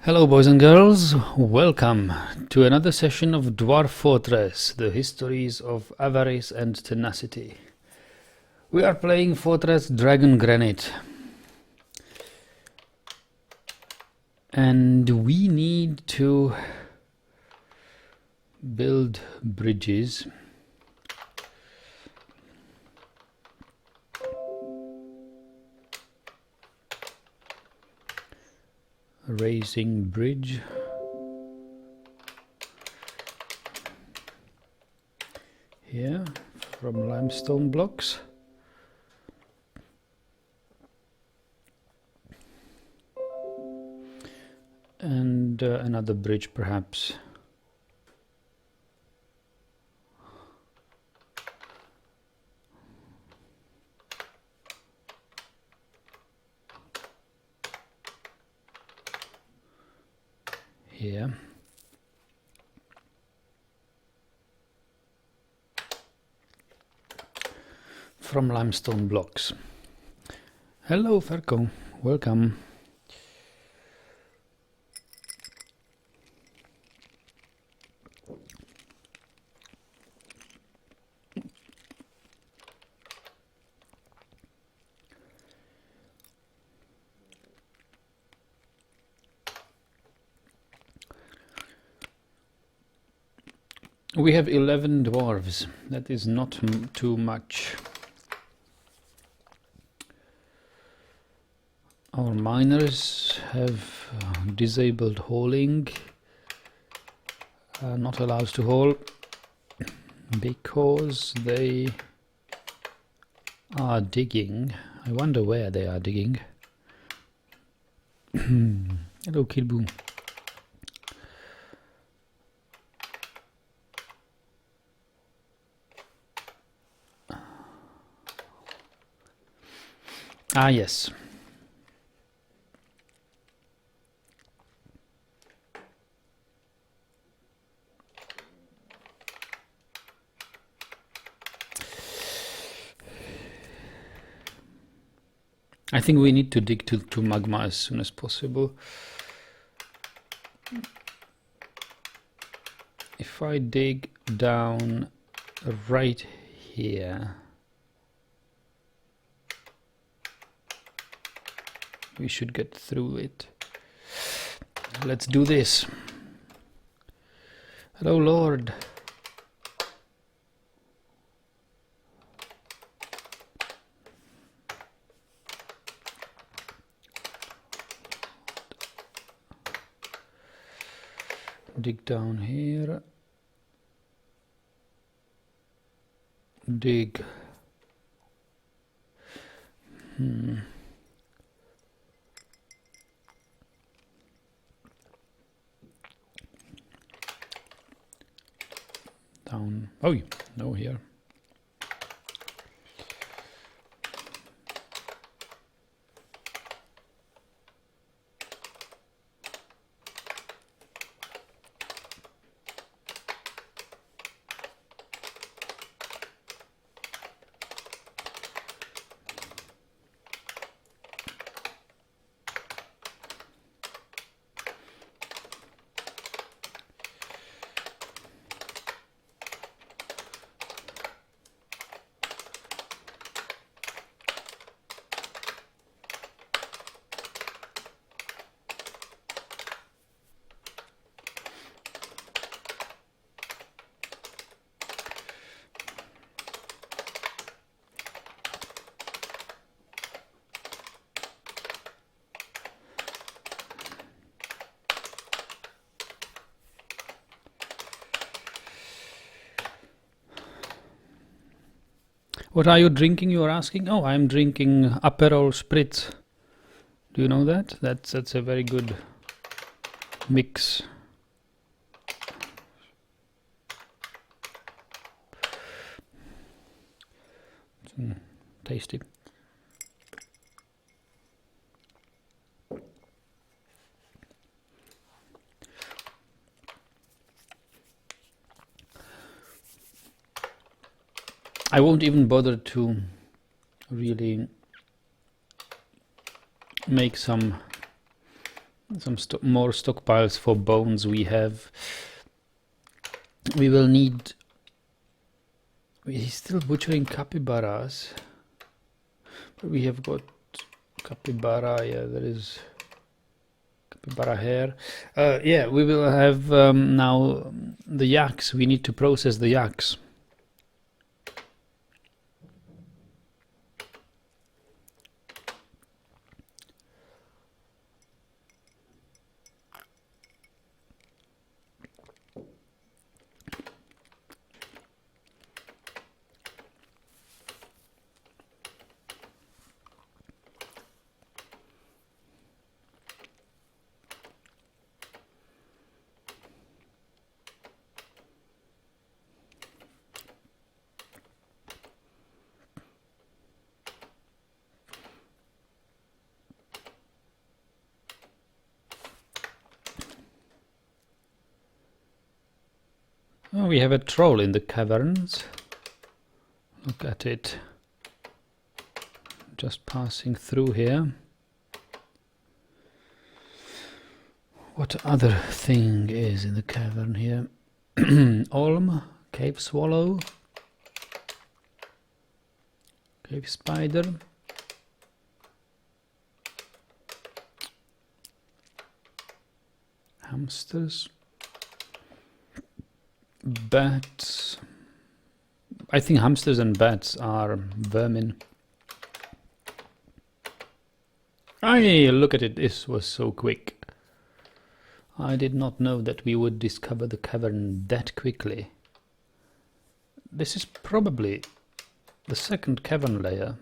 Hello boys and girls, welcome to another session of Dwarf Fortress, the histories of avarice and tenacity. We are playing Fortress Dragongranite. And we need to build bridges. Raising bridge. Here from limestone blocks. And another bridge perhaps. Here. From limestone blocks. Hello Ferko, welcome. We have 11 dwarves. That is not too much. Our miners have disabled hauling. Not allowed to haul because they are digging. I wonder where they are digging. Hello Kilboom. Ah, yes. I think we need to dig to magma as soon as possible. If I dig down right here, we should get through it. Let's do this. Hello, Lord. Dig down here. Dig. Down. Oh, no, here. What are you drinking, you are asking? Oh, I'm drinking Aperol Spritz. Do you know that? That's a very good mix. Tasty. I won't even bother to really make some some more stockpiles for bones we have. We will need... We're still butchering capybaras. But we have got capybara, yeah, there is capybara hair. Yeah, we will have now the yaks. We need to process the yaks. Oh, we have a troll in the caverns. Look at it. Just passing through here. What other thing is in the cavern here? Olm, cave swallow, cave spider. Hamsters. Bats. I think hamsters and bats are vermin. Aye, look at it, this was so quick. I did not know that we would discover the cavern that quickly. This is probably the second cavern layer.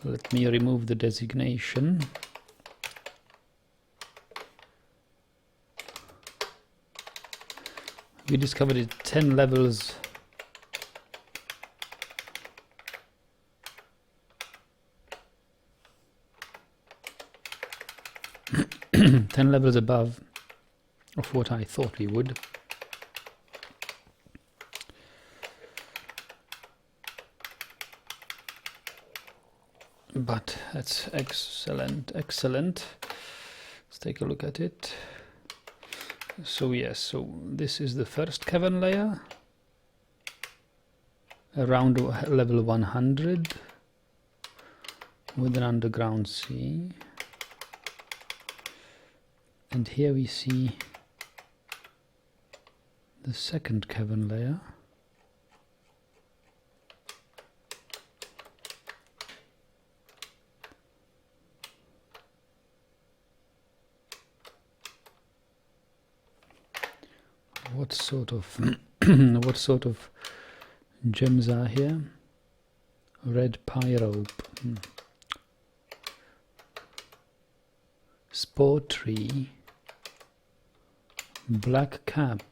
Let me remove the designation. We discovered it 10 levels. Ten levels above of what I thought we would. But that's excellent, excellent. Let's take a look at it. So yes, so this is the first cavern layer, around level 100, with an underground sea. And here we see the second cavern layer. What sort of what sort of gems are here? Red pyrope, spore tree, black cap,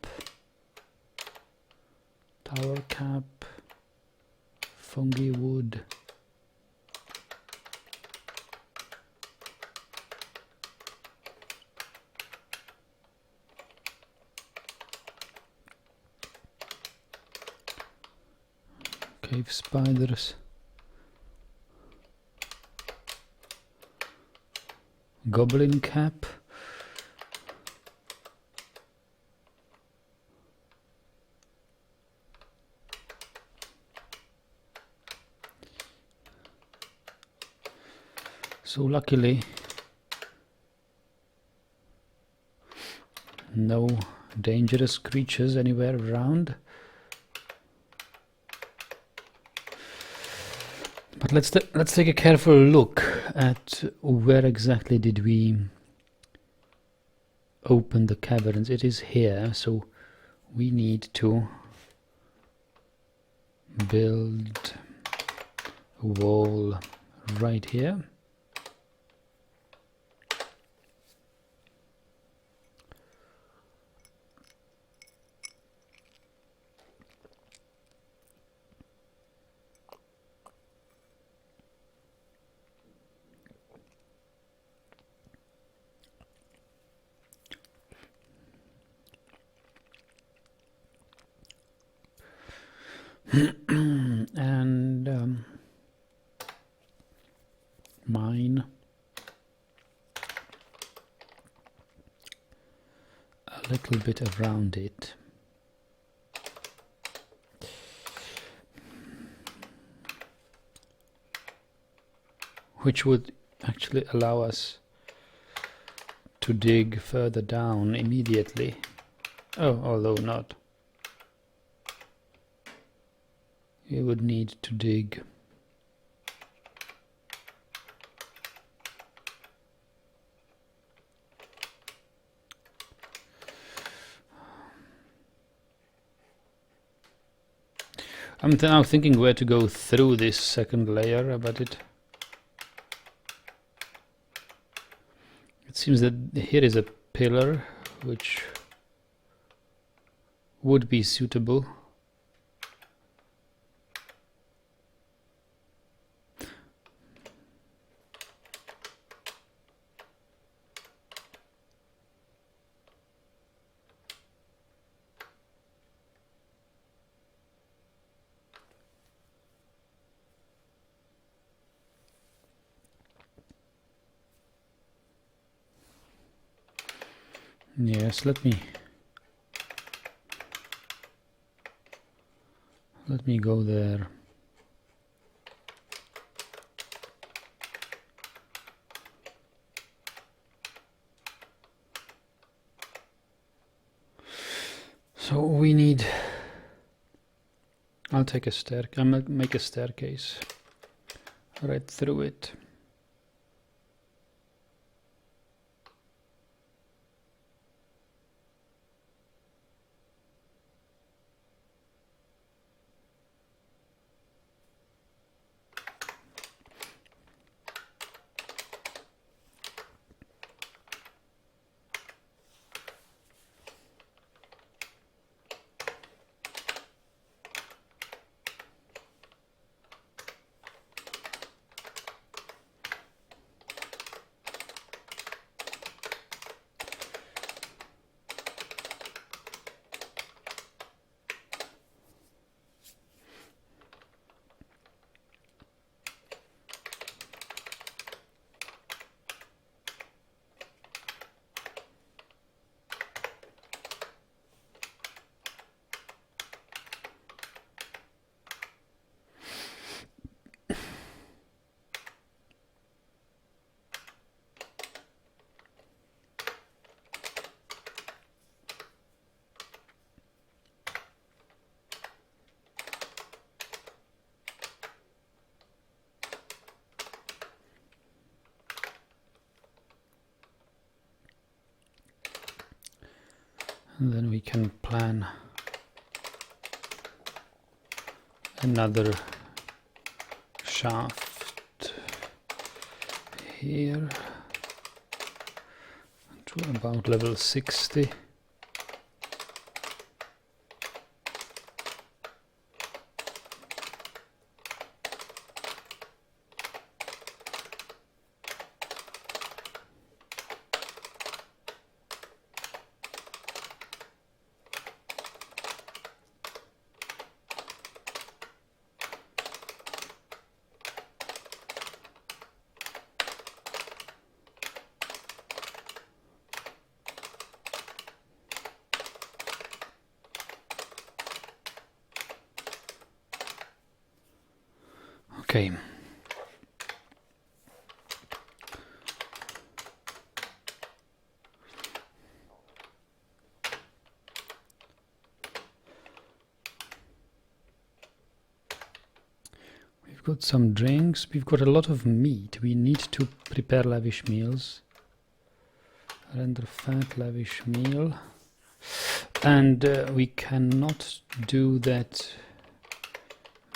tower cap, fungi wood. Cave spiders, goblin cap, so luckily no dangerous creatures anywhere around. But let's take a careful look at where exactly did we open the caverns. It is here, so we need to build a wall right here. And mine. A little bit around it. Which would actually allow us to dig further down immediately. Oh, although not. We would need to dig. I'm now thinking where to go through this second layer, but it seems that here is a pillar which would be suitable. Yes, let me go there. So we need, I'll take a I'll make a staircase right through it. And then we can plan another shaft here to about level 60. Okay. We've got some drinks. We've got a lot of meat. We need to prepare lavish meals. Render fat lavish meal. And we cannot do that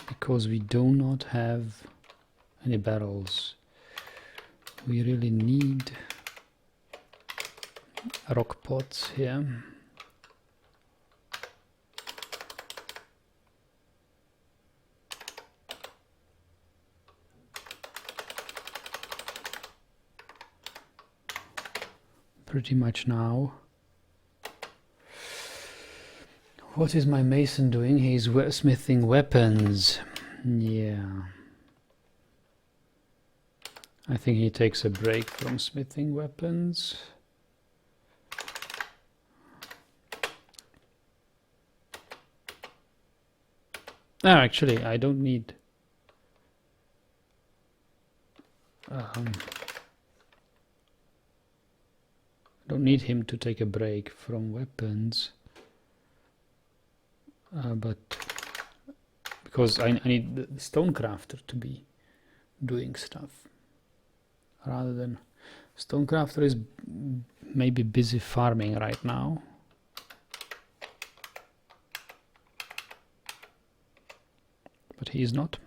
because we do not have any barrels. We really need rock pots here. Pretty much now. What is my mason doing? He's smithing weapons. Yeah. I think he takes a break from smithing weapons. No, actually, I don't need... don't need him to take a break from weapons. But because I need the stonecrafter to be doing stuff. Rather than... Stonecrafter is maybe busy farming right now. But he is not.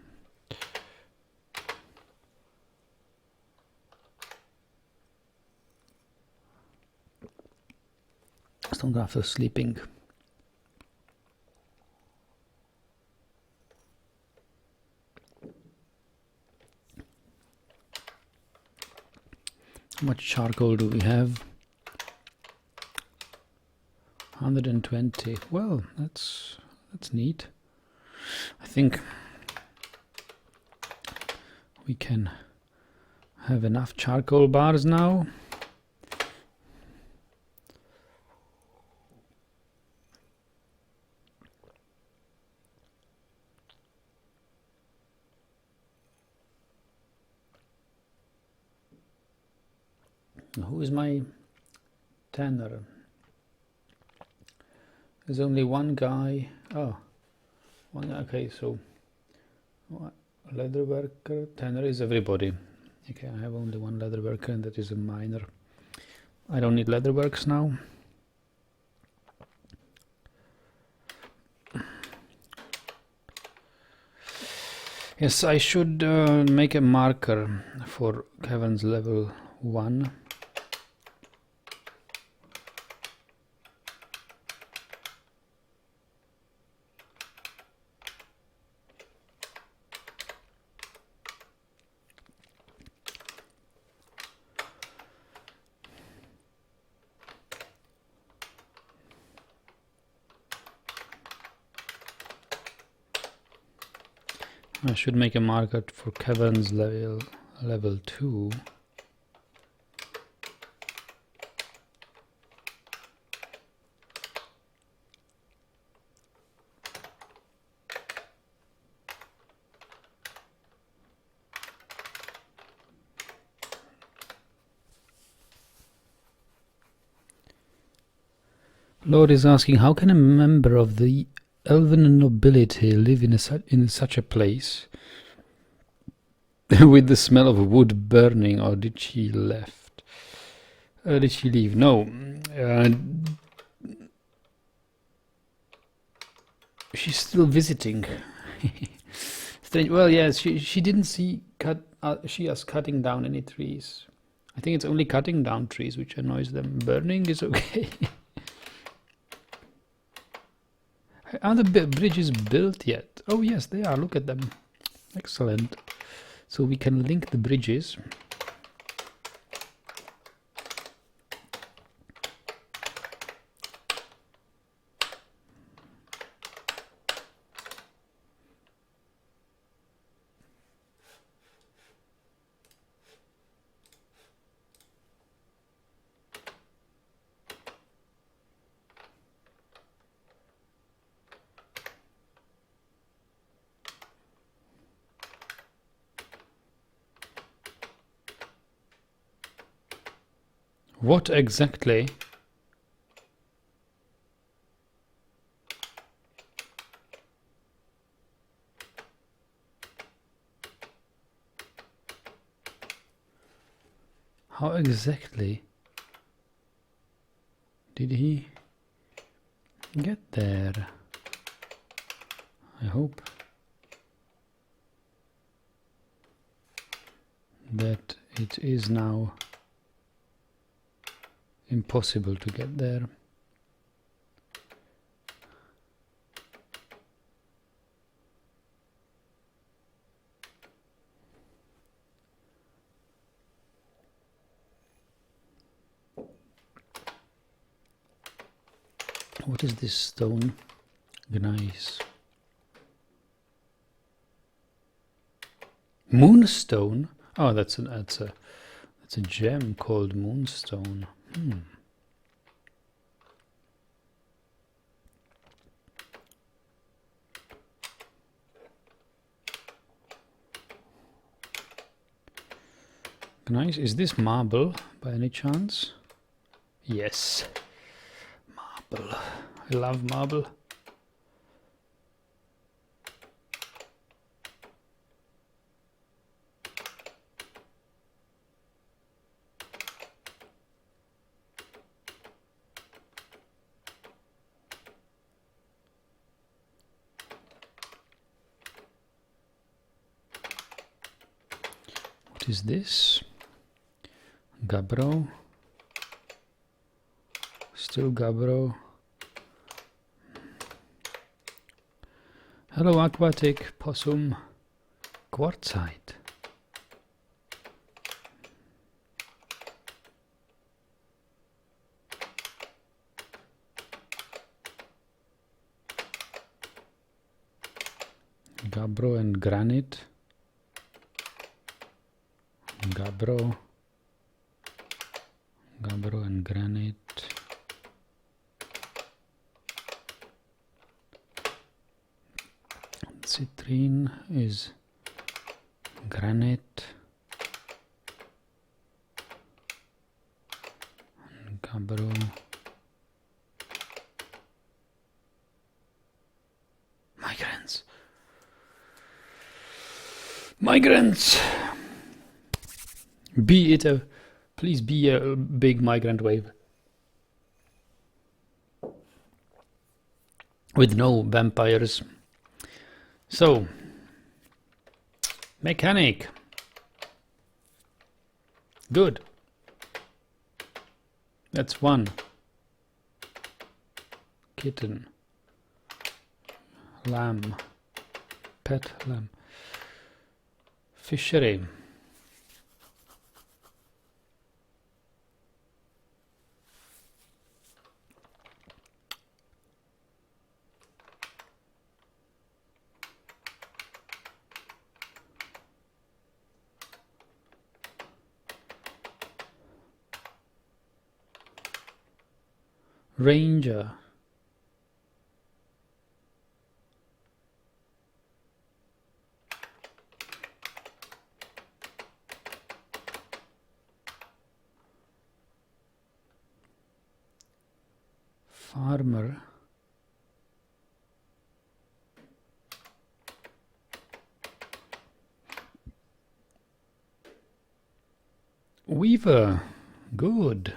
Stonecrafter sleeping. How much charcoal do we have? 120. Well, that's neat. I think we can have enough charcoal bars now. Who is my tanner? There's only one guy. Oh, one. Okay, so leather worker, tanner is everybody. Okay, I have only one leather worker, and that is a miner. I don't need leather works now. Yes, I should make a marker for caverns level 1. I should make a marker for caverns level 2. Lord is asking, how can a member of the elven nobility live in such a place with the smell of wood burning, or did she left? Did she leave? No. She's still visiting. Strange. Well, yes, she didn't see us cutting down any trees. I think it's only cutting down trees which annoys them. Burning is okay. Are the bridges built yet? Oh yes, they are. Look at them. Excellent. So we can link the bridges. What exactly? How exactly did he get there? I hope that it is now impossible to get there. What is this stone? Gneiss. Moonstone? Oh, that's a gem called moonstone. Nice. Is this marble by any chance? Yes. Marble. I love marble. What is this? Gabbro. Still Gabbro. Hello, aquatic possum. Quartzite. Gabbro and granite. Gabbro and granite. Citrine is granite. And Gabbro. Migrants. Migrants. Please be a big migrant wave. With no vampires. So, mechanic. Good. That's one. Kitten. Lamb. Pet lamb. Fishery. Ranger. Farmer. Weaver. Good.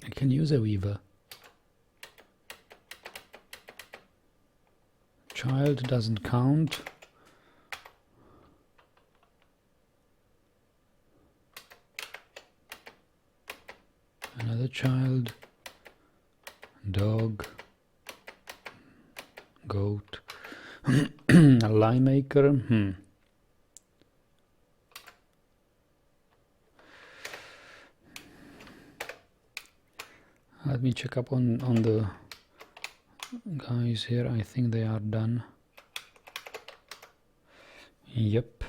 I can use a weaver. Child doesn't count. Another child. Dog. Goat. A lime maker. Let me check up on the guys here. I think they are done. Yep.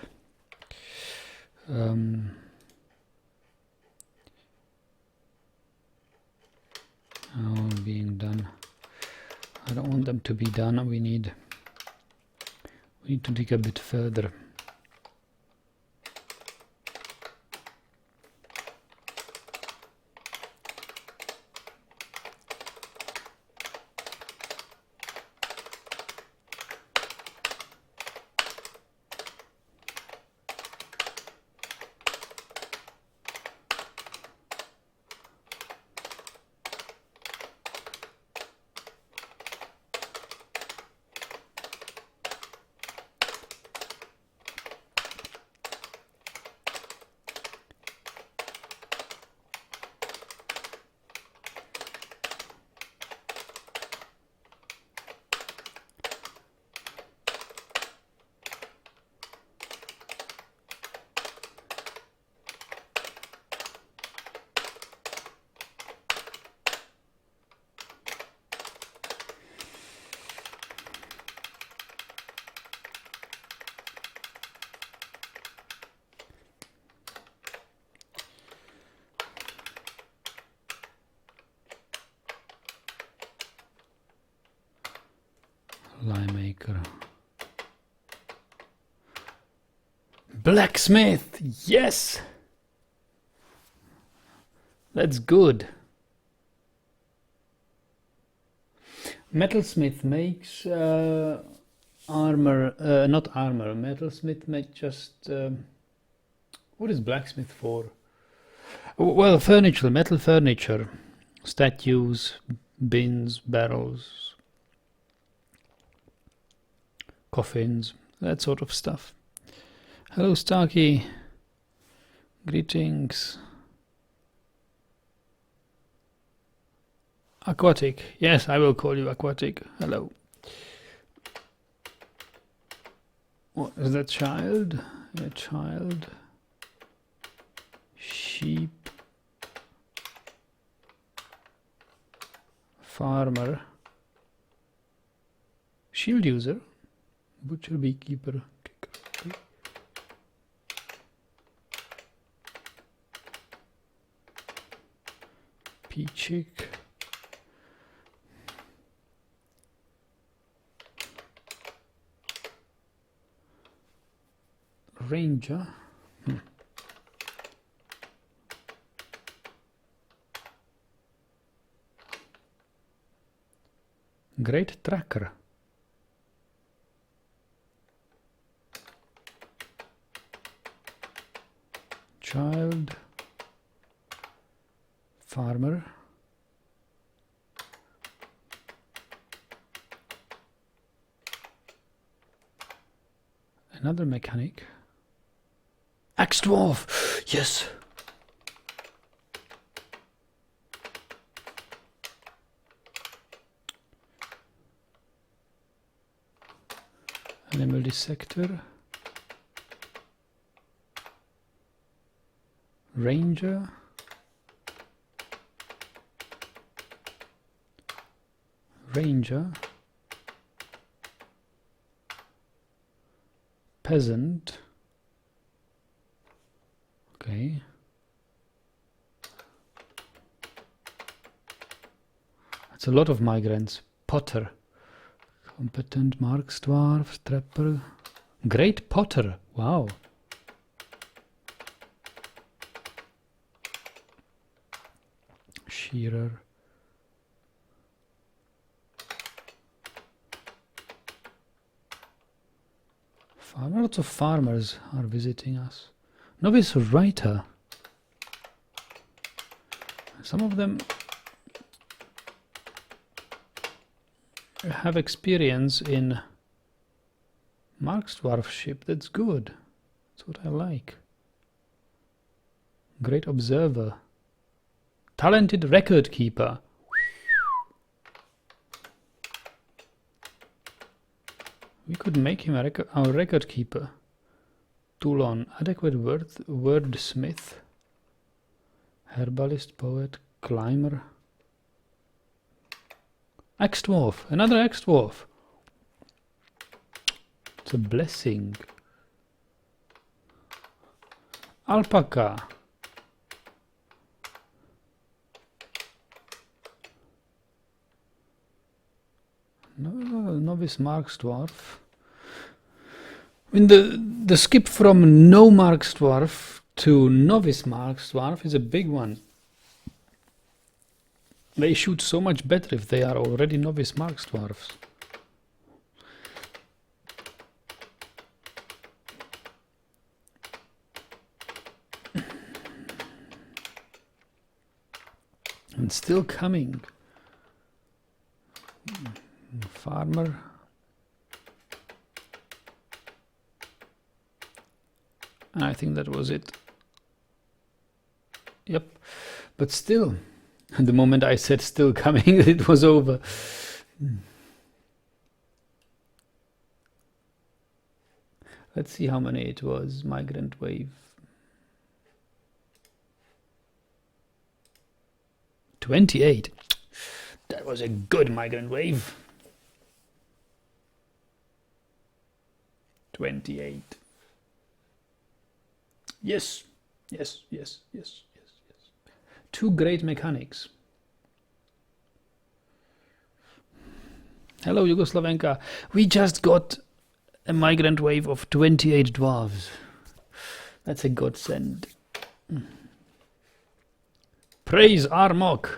All being done. I don't want them to be done. We need to dig a bit further. Lime maker. Blacksmith! Yes! That's good. Metalsmith makes armor, not armor. Metalsmith makes just... what is blacksmith for? Well, furniture, metal furniture. Statues, bins, barrels, coffins, that sort of stuff. Hello, Starkey. Greetings. Aquatic. Yes, I will call you Aquatic. Hello. What is that child? A child. Sheep. Farmer. Shield user. Butcher, beekeeper. Peachick. Ranger. Great tracker. Child. Farmer. Another mechanic. Axe dwarf. Yes. Animal dissector. Ranger. Ranger. Peasant. Okay. That's a lot of migrants. Potter. Competent Marksdwarf, Trapper. Great Potter. Wow. Shearer. Lots of farmers are visiting us. Novice writer. Some of them have experience in Marksdwarfship. That's good. That's what I like. Great observer. Talented record keeper. We could make him our record keeper. Toulon, adequate wordsmith, herbalist, poet, climber. Axe dwarf, another axe dwarf. It's a blessing. Alpaca. Novice Marksdwarf. I mean, the skip from no Marksdwarf to Novice Marksdwarf is a big one. They shoot so much better if they are already Novice Marksdwarfs. And still coming. Farmer. I think that was it. Yep. But still, the moment I said still coming, it was over. Let's see how many it was. Migrant wave. 28. That was a good migrant wave. 28. Yes, yes, yes, yes, yes, yes. Two great mechanics. Hello, Yugoslavenka. We just got a migrant wave of 28 dwarves. That's a godsend. Praise Armok.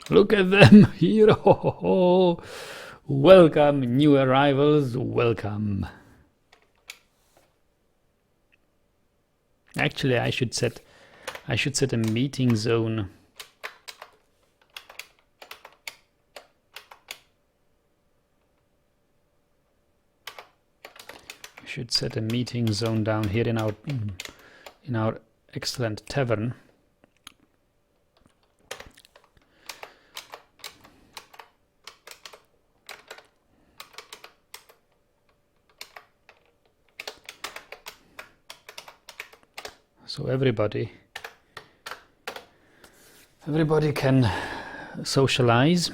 Look at them here. Welcome, new arrivals. Welcome. Actually, I should set a meeting zone. I should set a meeting zone down here in our excellent tavern. So everybody can socialize.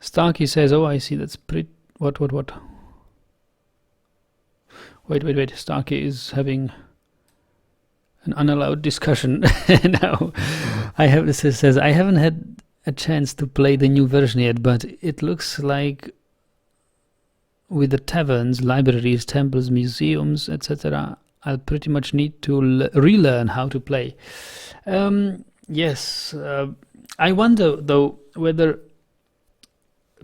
Starkey says, "Oh, I see. That's pretty. What? Wait. Starkey is having an unallowed discussion now. Says I haven't had a chance to play the new version yet, but it looks like with the taverns, libraries, temples, museums, etc. I'll pretty much need to relearn how to play." Yes, I wonder though whether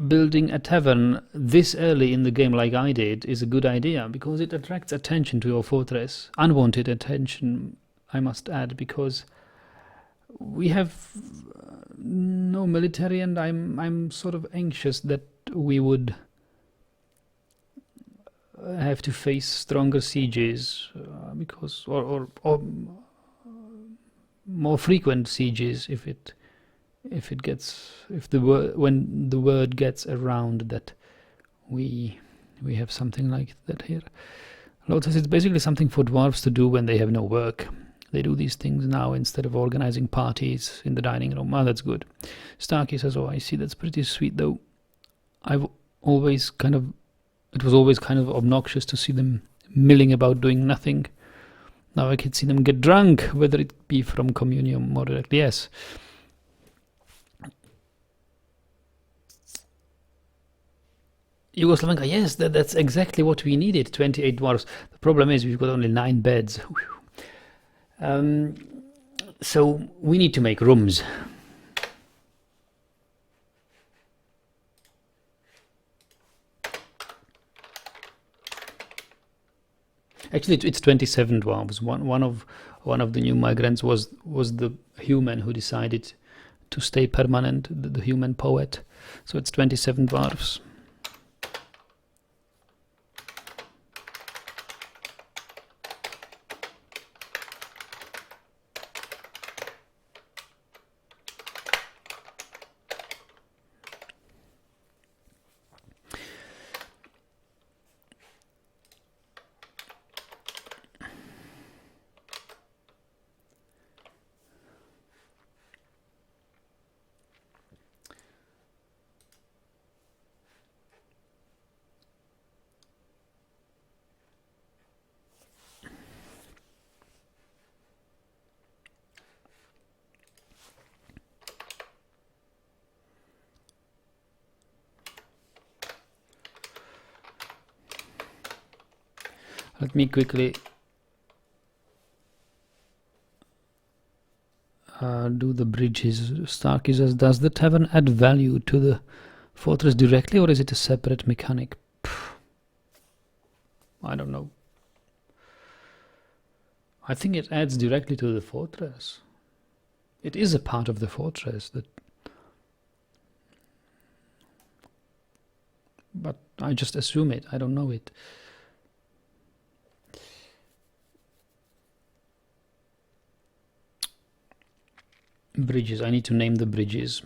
building a tavern this early in the game like I did is a good idea, because it attracts attention to your fortress. Unwanted attention, I must add, because we have no military, and I'm sort of anxious that we would have to face stronger sieges, because or more frequent sieges when the word gets around that we have something like that here. Lord says it's basically something for dwarves to do when they have no work. They do these things now instead of organizing parties in the dining room. Oh, that's good. Starkey says, "Oh, I see. That's pretty sweet, though. It was always kind of obnoxious to see them milling about doing nothing. Now I can see them get drunk, whether it be from communion more directly." Yes. Yugoslavenka, yes, that's exactly what we needed, 28 dwarves. The problem is we've got only 9 beds. So we need to make rooms. Actually, it's 27 dwarves. One of the new migrants was the human who decided to stay permanent, the human poet. So it's 27 dwarves. Let me quickly do the bridges. Starkey says, "Does the tavern add value to the fortress directly, or is it a separate mechanic?" I don't know. I think it adds directly to the fortress. It is a part of the fortress, but I just assume it. I don't know it. Bridges. I need to name the bridges.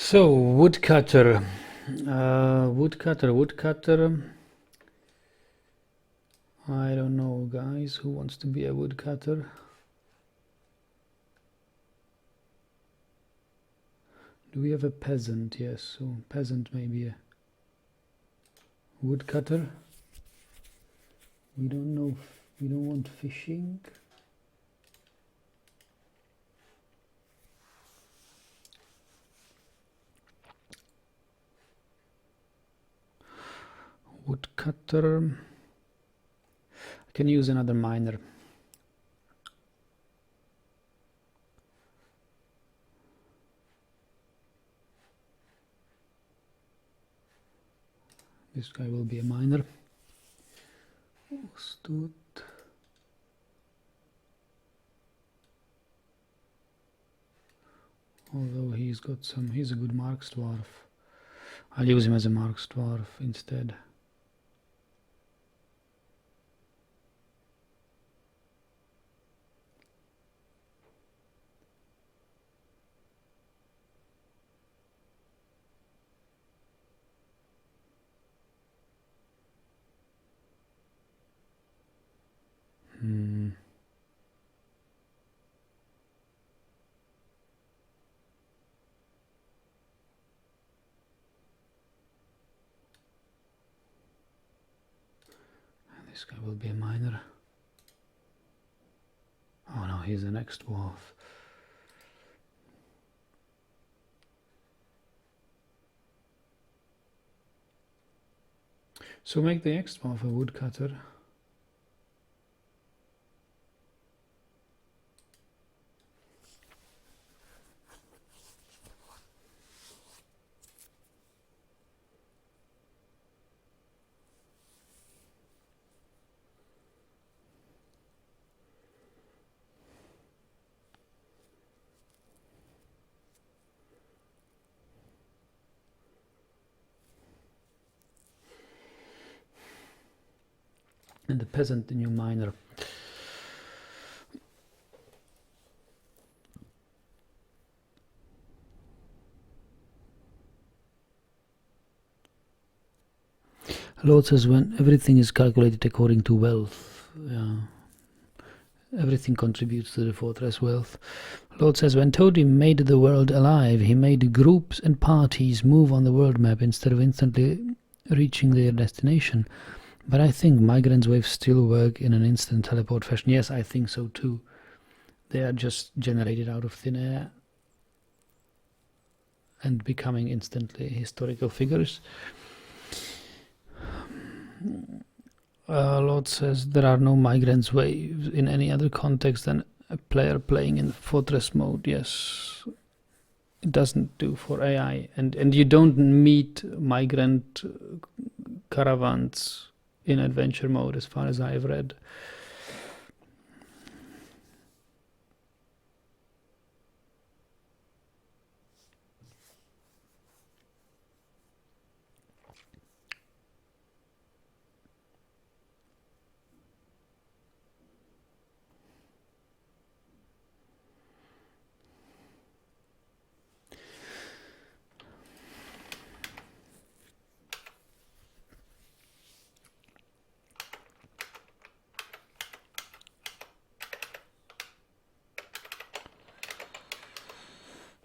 So, woodcutter. Woodcutter. I don't know, guys. Who wants to be a woodcutter? Do we have a peasant? Yes, so peasant may be a woodcutter. We don't know. We don't want fishing. Woodcutter. I can use another miner. This guy will be a miner. Stood. Although he's got some, he's a good Marks dwarf. I'll use him as a Marks dwarf instead. This guy will be a miner. Oh no, he's the next dwarf. So make the next dwarf a woodcutter. And the peasant, the new miner. Lord says when everything is calculated according to wealth, everything contributes to the fortress wealth. Lord says when Toady made the world alive, he made groups and parties move on the world map instead of instantly reaching their destination. But I think migrants waves still work in an instant teleport fashion. Yes, I think so too. They are just generated out of thin air and becoming instantly historical figures. Lord says there are no migrants waves in any other context than a player playing in fortress mode. Yes, it doesn't do for AI, and you don't meet migrant caravans in adventure mode, as far as I've read.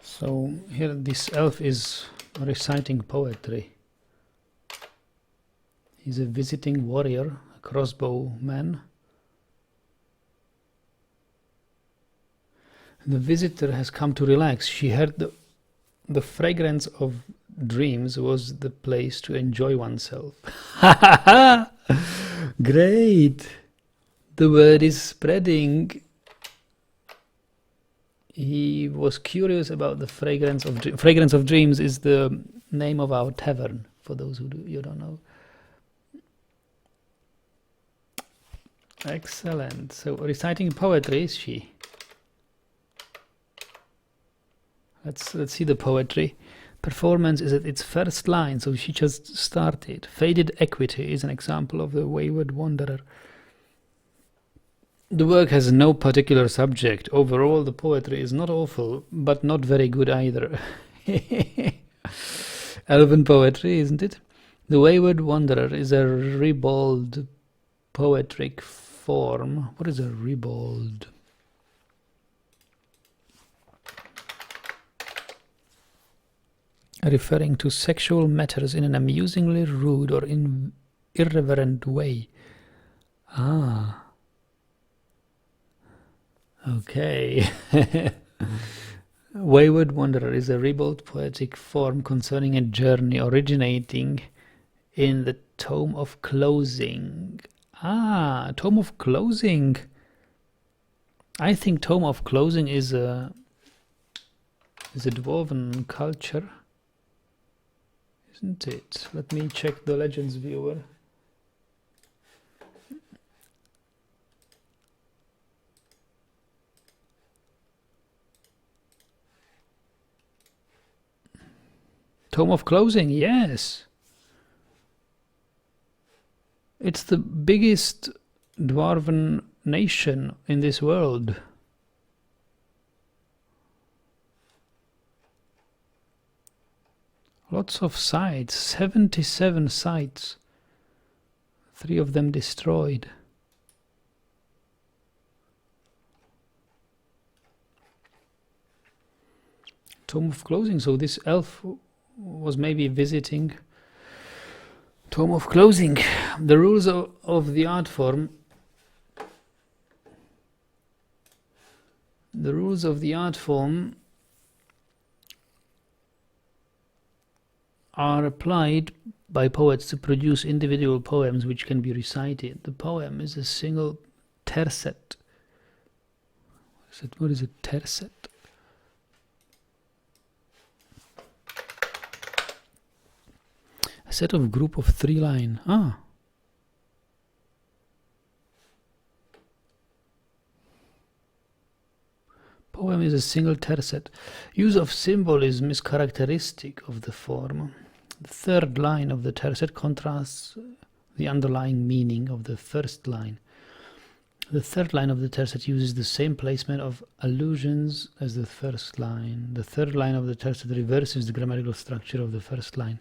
So here this elf is reciting poetry. He's a visiting warrior, a crossbow man. The visitor has come to relax. She heard the fragrance of dreams was the place to enjoy oneself. Great! The word is spreading. He was curious about the fragrance of dreams. Fragrance of Dreams is the name of our tavern, for those who you don't know. Excellent. So reciting poetry is she. Let's see the poetry. Performance is at its first line, so she just started. Faded Equity is an example of the wayward wanderer. The work has no particular subject. Overall, the poetry is not awful, but not very good either. Elven poetry, isn't it? The Wayward Wanderer is a ribald poetic form. What is a ribald? Referring to sexual matters in an amusingly rude or irreverent way. Ah. Okay. Wayward Wanderer is a ribald poetic form concerning a journey originating in the Tome of Closing. Ah, Tome of Closing. I think Tome of Closing is a dwarven culture, isn't it? Let me check the Legends viewer. Tome of Closing, yes. It's the biggest dwarven nation in this world. Lots of sites, 77 sites. 3 of them destroyed. Tome of Closing, so this elf was maybe visiting Tome of Closing. The rules of the art form. The rules of the art form are applied by poets to produce individual poems which can be recited. The poem is a single tercet. What is a tercet? A set of group of 3 line. Ah. Poem is a single tercet. Use of symbolism is characteristic of the form. The 3rd line of the tercet contrasts the underlying meaning of the 1st line. The 3rd line of the tercet uses the same placement of allusions as the 1st line. The 3rd line of the tercet reverses the grammatical structure of the 1st line.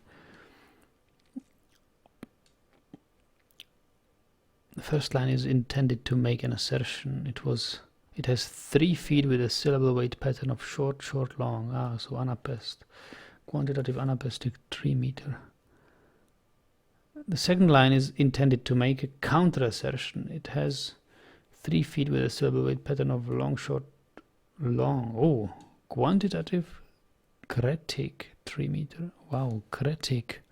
The 1st line is intended to make an assertion. It has 3 feet with a syllable weight pattern of short, short, long. Ah, so anapest. Quantitative anapestic 3 meter. The 2nd line is intended to make a counter assertion. It has 3 feet with a syllable weight pattern of long, short, long. Oh, quantitative critic 3 meter. Wow, critic.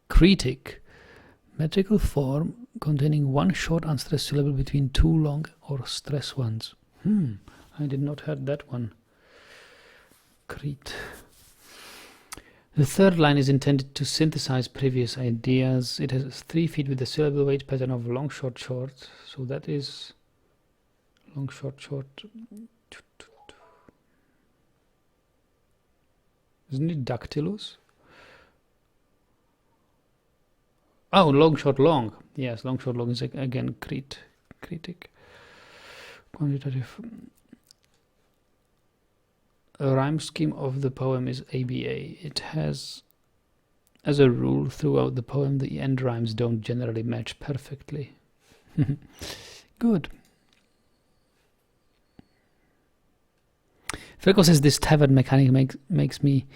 Critic. Metrical form containing 1 short unstressed syllable between 2 long or stressed ones. I did not have that one. Crete. The 3rd line is intended to synthesize previous ideas. It has 3 feet with a syllable weight pattern of long, short, short. So that is long, short, short. Isn't it dactylus? Oh, long, short, long. Yes, long, short, long is again critic. Quantitative. A rhyme scheme of the poem is ABA. It has, as a rule, throughout the poem, the end rhymes don't generally match perfectly. Good. Ferko says this tavern mechanic makes me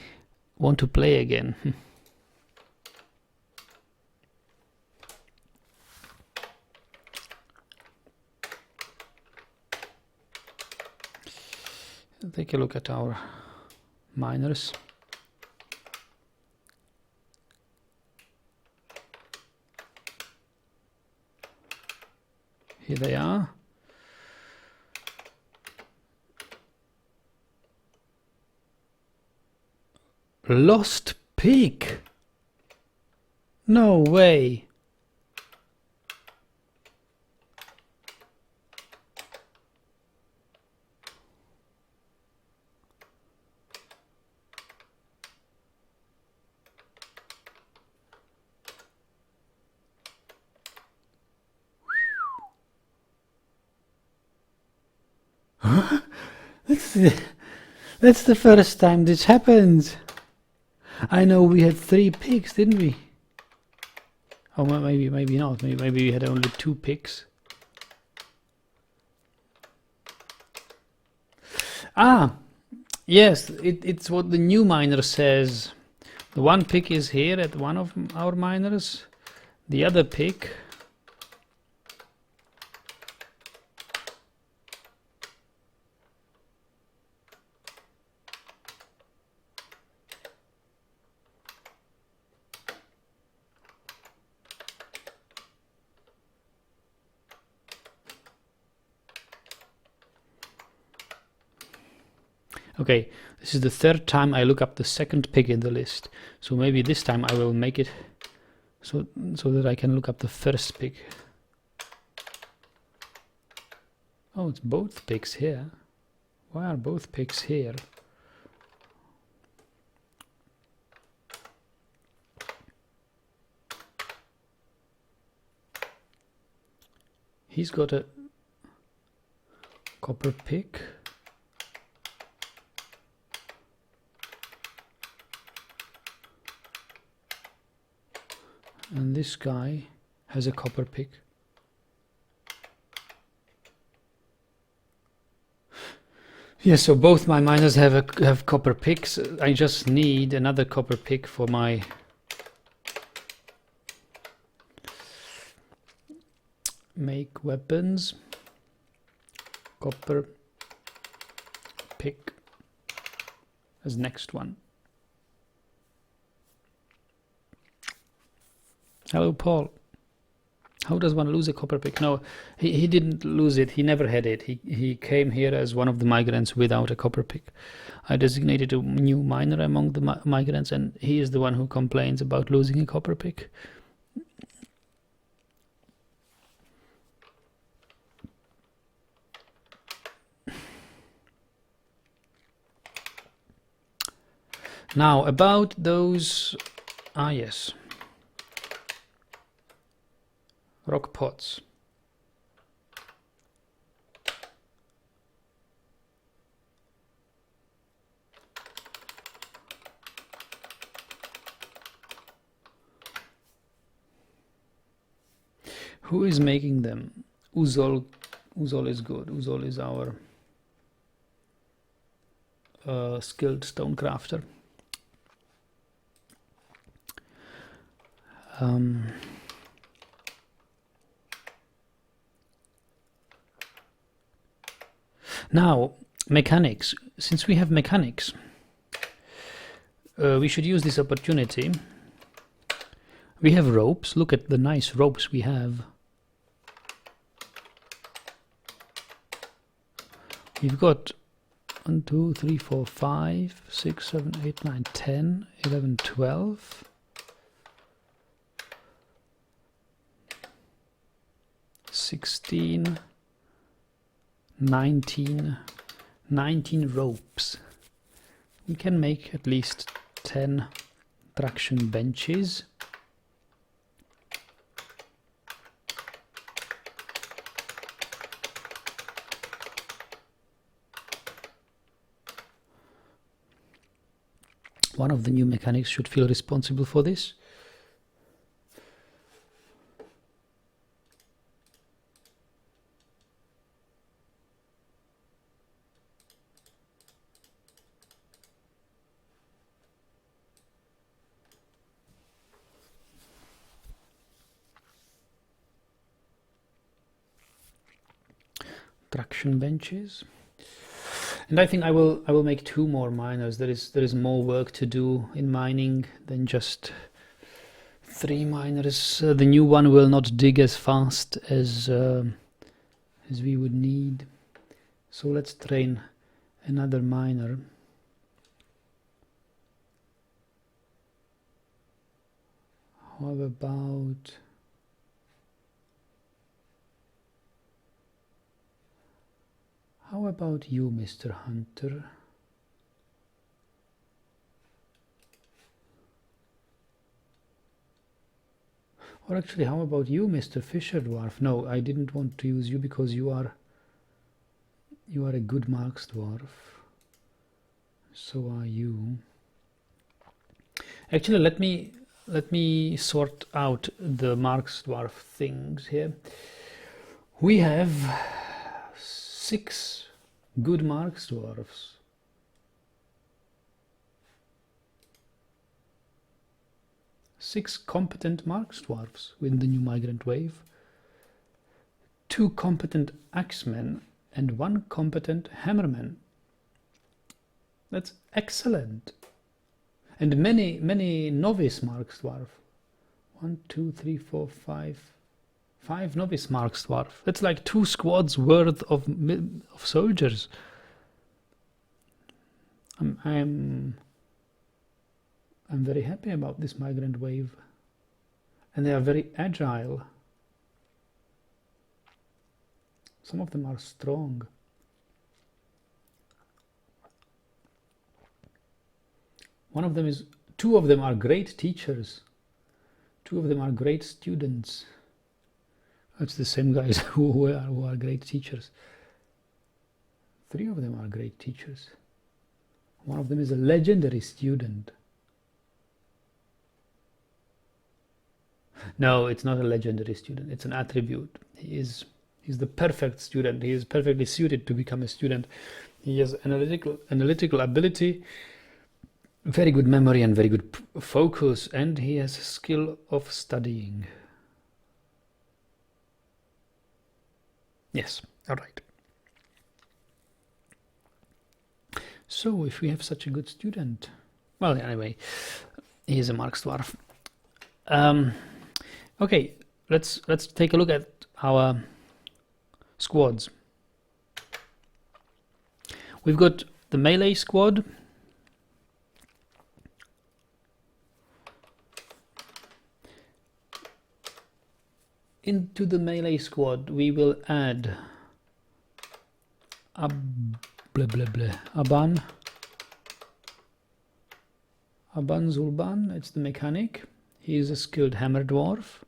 want to play again. Take a look at our miners. Here they are. Lost pig. No way. That's the first time this happens. I know we had 3 pigs, didn't we? Oh, maybe not. Maybe we had only 2 pigs. Ah, yes, it's what the new miner says. The 1 pig is here at one of our miners. The other pig okay, this is the 3rd time I look up the 2nd pig in the list. So maybe this time I will make it so that I can look up the 1st pig. Oh, it's both pigs here. Why are both pigs here? He's got a copper pig. And this guy has a copper pig. Yes, so both my miners have copper picks. I just need another copper pick for my make weapons. Copper pick as next one. Hello, Paul. How does one lose a copper pick? No, he didn't lose it. He never had it. He came here as one of the migrants without a copper pick. I designated a new miner among the migrants, and he is the one who complains about losing a copper pick. Now, about those... Ah, yes. Rock pots. Who is making them? Uzol is good. Uzol is our skilled stone crafter. Now, mechanics. Since we have mechanics, we should use this opportunity. We have ropes. Look at the nice ropes we have. We've got 1, 2, 3, 4, 5, 6, 7, 8, 9, 10, 11, 12. 16, 19 ropes. We can make at least 10 traction benches. One of the new mechanics should feel responsible for this. Traction benches, and I think I will make 2 more miners. There is more work to do in mining than just 3 miners. The new one will not dig as fast as we would need, so let's train another miner. How about you, Mr. Hunter? Or actually, how about you, Mr. Fisher Dwarf? No, I didn't want to use you because you are a good marks dwarf. So are you. Actually, let me sort out the Marksdwarf things here. We have 6 good Marksdwarfs. Six competent Marksdwarfs with the new migrant wave. 2 competent Axemen and 1 competent Hammerman. That's excellent. And many novice Marksdwarf. 1, 2, 3, 4, 5. 5 novice Marksdwarf. That's like 2 squads worth of soldiers. I'm very happy about this migrant wave. And they are very agile. Some of them are strong. Two of them are great teachers. 2 of them are great students. It's the same guys who are great teachers. 3 of them are great teachers. 1 of them is a legendary student. No, it's not a legendary student. It's an attribute. He's the perfect student. He is perfectly suited to become a student. He has analytical ability, very good memory and very good focus, and he has a skill of studying. Yes, all right. So if we have such a good student, well, anyway, he is a Marksdwarf. Okay, let's take a look at our squads. We've got the melee squad. Into the melee squad we will add Aban Zulban. It's the mechanic. He is a skilled hammer dwarf.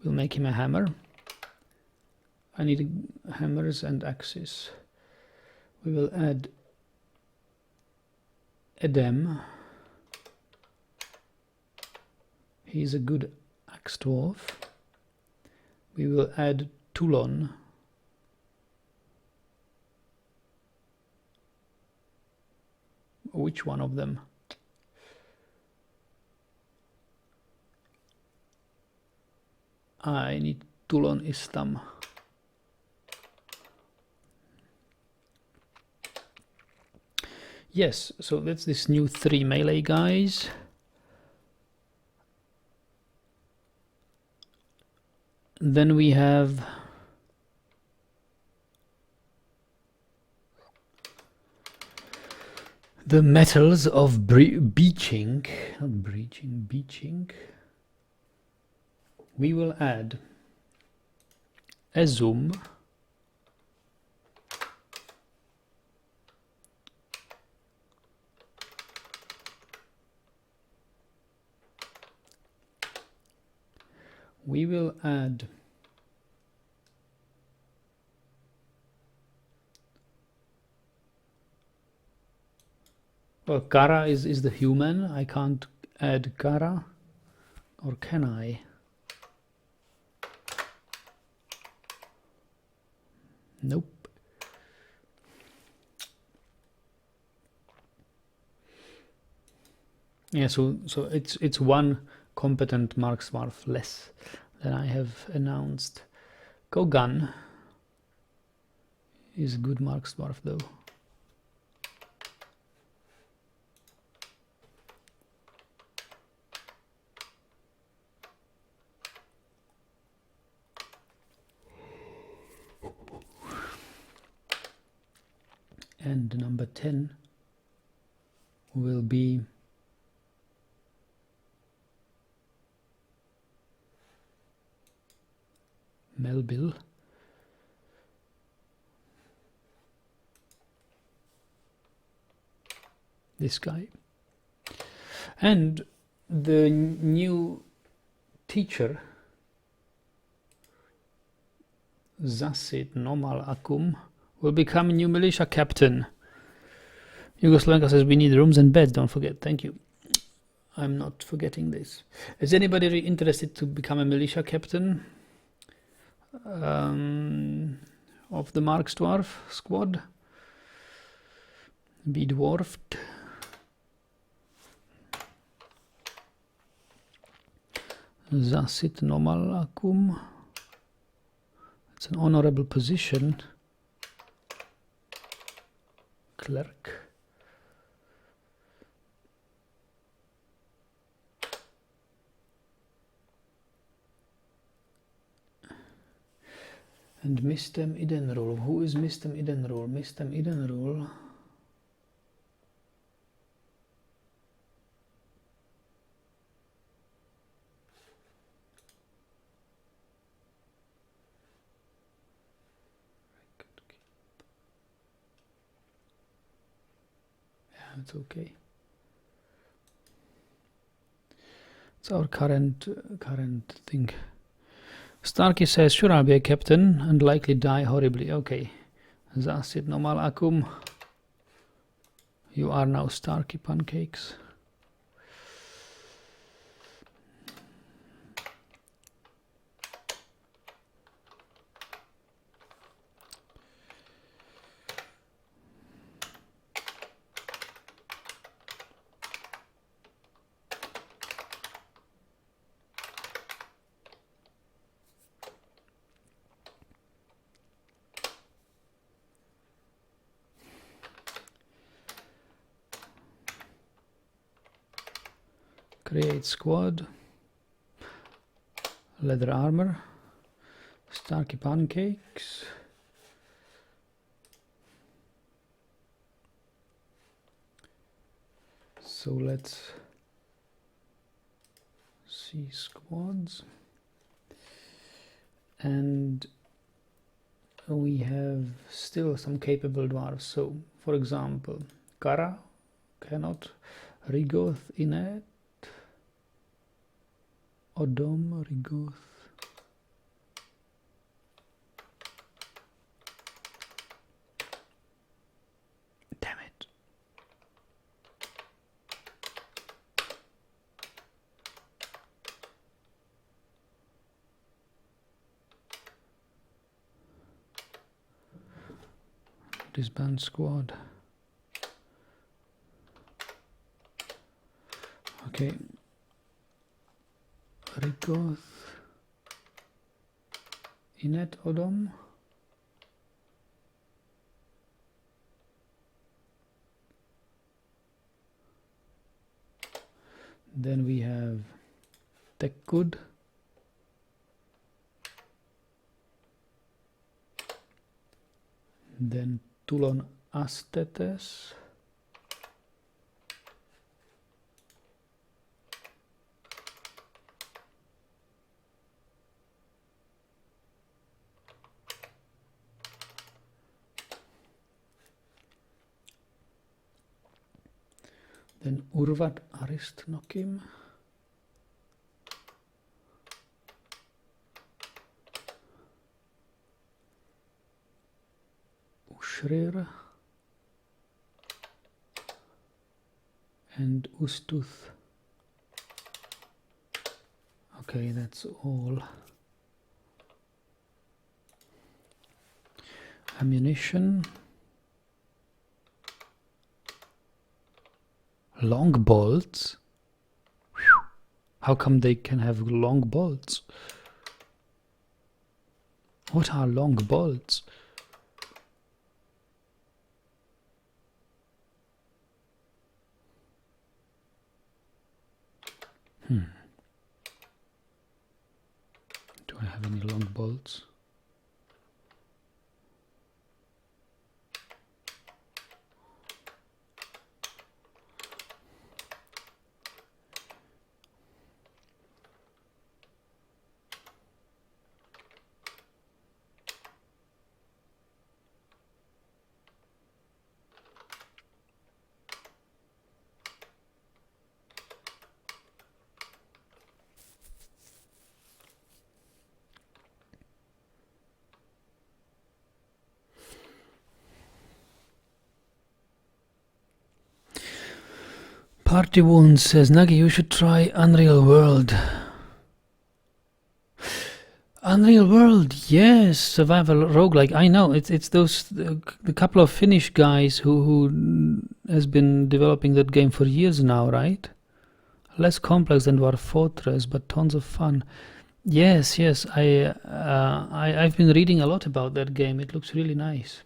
We'll make him a hammer. I need hammers and axes. We will add Edem. He is a good axe dwarf. We will add Toulon. Which one of them? I need Toulon Istam. Yes, so that's this new 3 melee guys. Then we have the metals of beaching. We will add Ezum. We will add well, Kara is the human. I can't add Kara, or can I? Nope. Yeah, so it's 1 competent Marksdwarf less than I have announced. Kogan is a good Marksdwarf though. And number 10 will be Melville. This guy. And the new teacher, Zasid Nomal Akum, will become new militia captain. Yugoslavia says we need rooms and beds. Don't forget. Thank you. I'm not forgetting this. Is anybody interested to become a militia captain of the Marksdwarf squad? Be dwarfed. Zasit nomalakum. It's an honorable position. Clerk. And Mistem Idenrul. Who is Mistem Idenrul? Mistem Idenrul. Yeah, it's okay. It's our current thing. Starkey says, sure, I'll be a captain and likely die horribly. Okay. Zasit nomal akum. You are now Starkey pancakes. Create squad. Leather armor. Starkey pancakes. So let's see squads. And we have still some capable dwarves. So, for example, Kara cannot. Rigoth Inet. Odom Rigoth. Damn it. Disband squad. Okay. Rigoth. Inet Odom. Then we have Tekkud. Then Tulon Astetes. Then Urvat Aristnokim. Ushrir. And Ustuth. Okay, that's all. Ammunition. Long bolts? Whew. How come they can have long bolts? What are long bolts? Do I have any long bolts? Party Wound says, Nagi, you should try Unreal World. Unreal World, yes, survival roguelike. I know it's those the couple of Finnish guys who has been developing that game for years now, right? Less complex than Dwarf Fortress, but tons of fun. Yes, I've been reading a lot about that game. It looks really nice.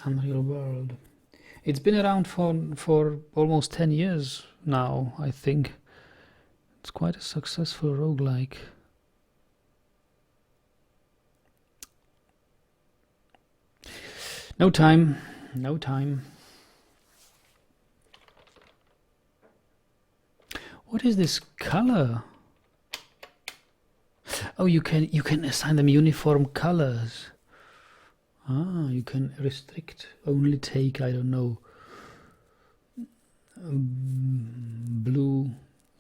Unreal World. It's been around for almost 10 years now, I think. It's quite a successful roguelike. No time. What is this color? Oh, you can assign them uniform colors. Ah, you can restrict, only take, I don't know, blue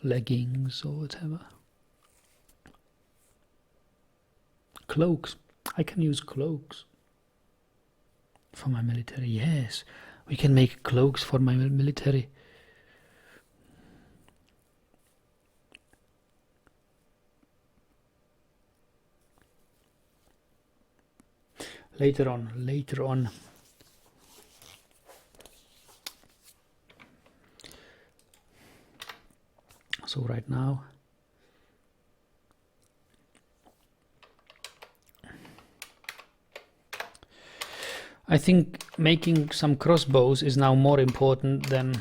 leggings or whatever. Cloaks. I can use cloaks for my military. Yes, we can make cloaks for my military. Later on. So right now, I think making some crossbows is now more important than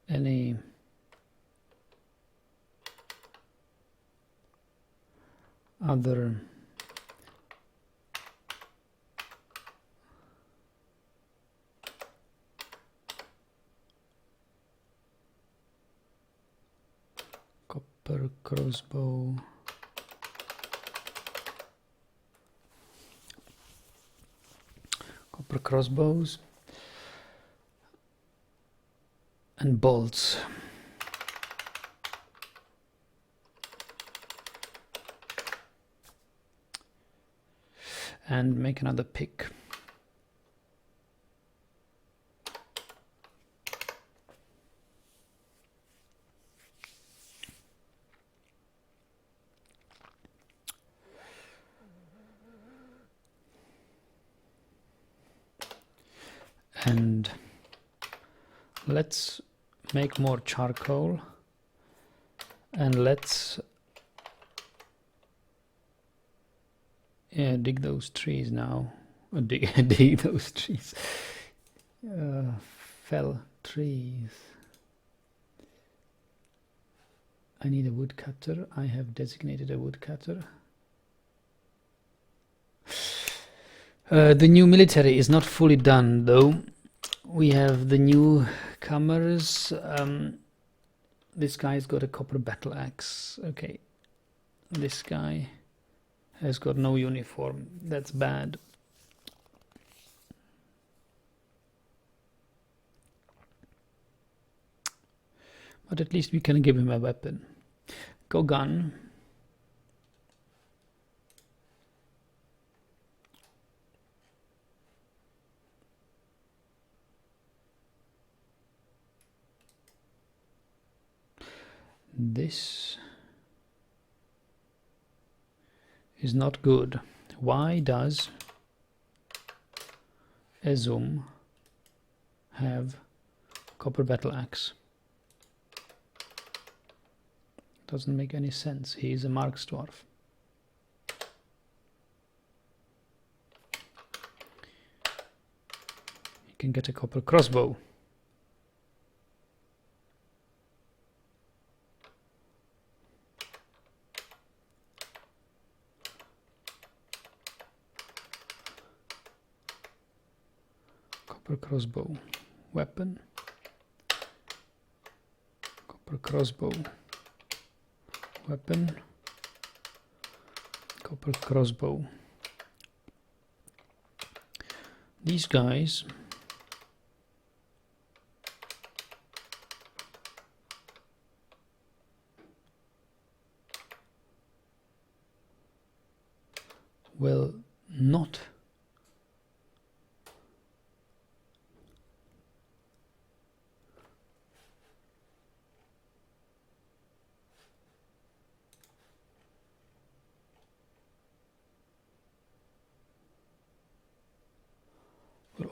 any other copper crossbow. Copper crossbows and bolts. And make another pick. And let's make more charcoal, and let's dig those trees now. Dig those trees. Fell trees. I need a woodcutter. I have designated a woodcutter. The new military is not fully done though. We have the newcomers. This guy's got a copper battle axe. Okay. This guy has got no uniform. That's bad. But at least we can give him a weapon. Go gun. This is not good. Why does Ezum have copper battle axe? Doesn't make any sense. He is a Marksdwarf. He can get a copper crossbow. Copper crossbow. Weapon. Copper crossbow. Weapon. Copper crossbow. These guys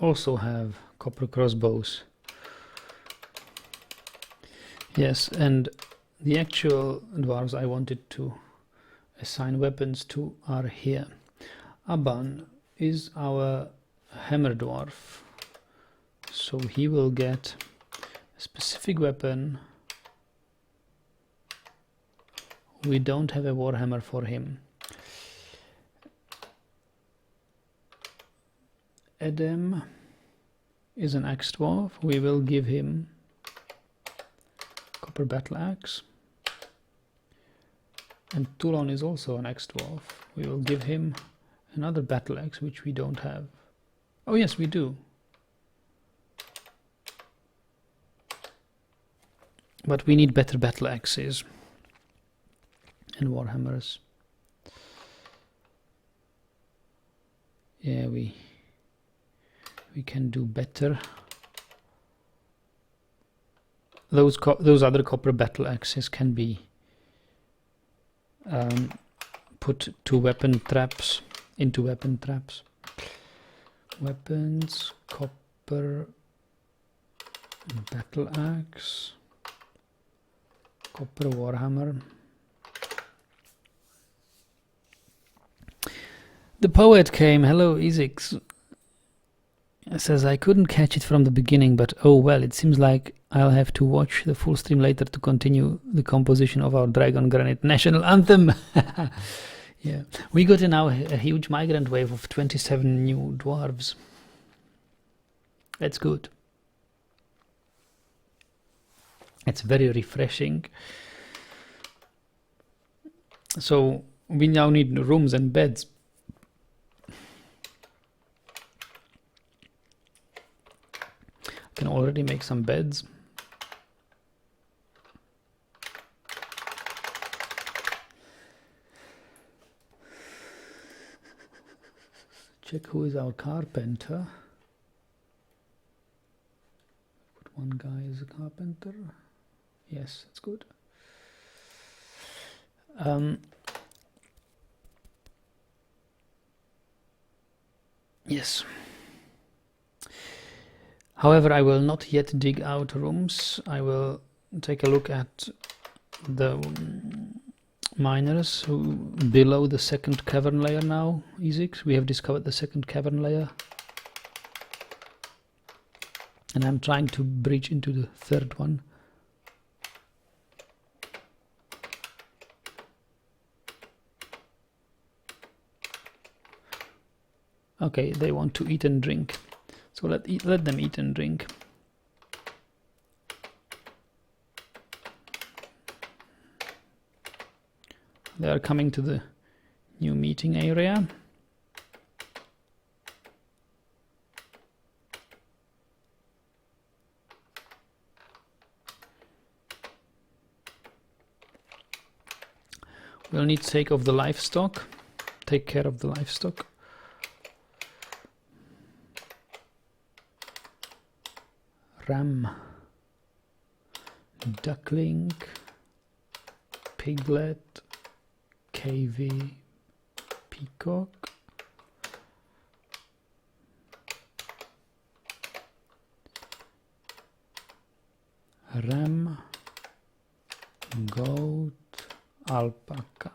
also have copper crossbows. Yes, and the actual dwarves I wanted to assign weapons to are here. Aban is our hammer dwarf, so he will get a specific weapon. We don't have a warhammer for him. Adam is an axe dwarf. We will give him copper battle axe. And Toulon is also an axe dwarf. We will give him another battle axe, which we don't have. Oh yes, we do. But we need better battle axes and warhammers. Yeah, we can do better. Those other copper battle axes can be put to weapon traps, into weapon traps. Weapons, copper battle axe, copper warhammer. The poet came. Hello, Ezix. Says, I couldn't catch it from the beginning, but oh well, it seems like I'll have to watch the full stream later to continue the composition of our Dragongranite national anthem. Yeah, we got now a huge migrant wave of 27 new dwarves. That's good. It's very refreshing. So we now need rooms and beds. Can already make some beds. Check who is our carpenter. Put one guy as a carpenter. Yes, that's good. Yes. However, I will not yet dig out rooms. I will take a look at the miners who below the second cavern layer now. Ezix, we have discovered the second cavern layer. And I'm trying to breach into the third one. Okay, they want to eat and drink. So let them eat and drink. They are coming to the new meeting area. We'll need to take care of the livestock. Ram, duckling, piglet, KV, peacock, ram, goat, alpaca.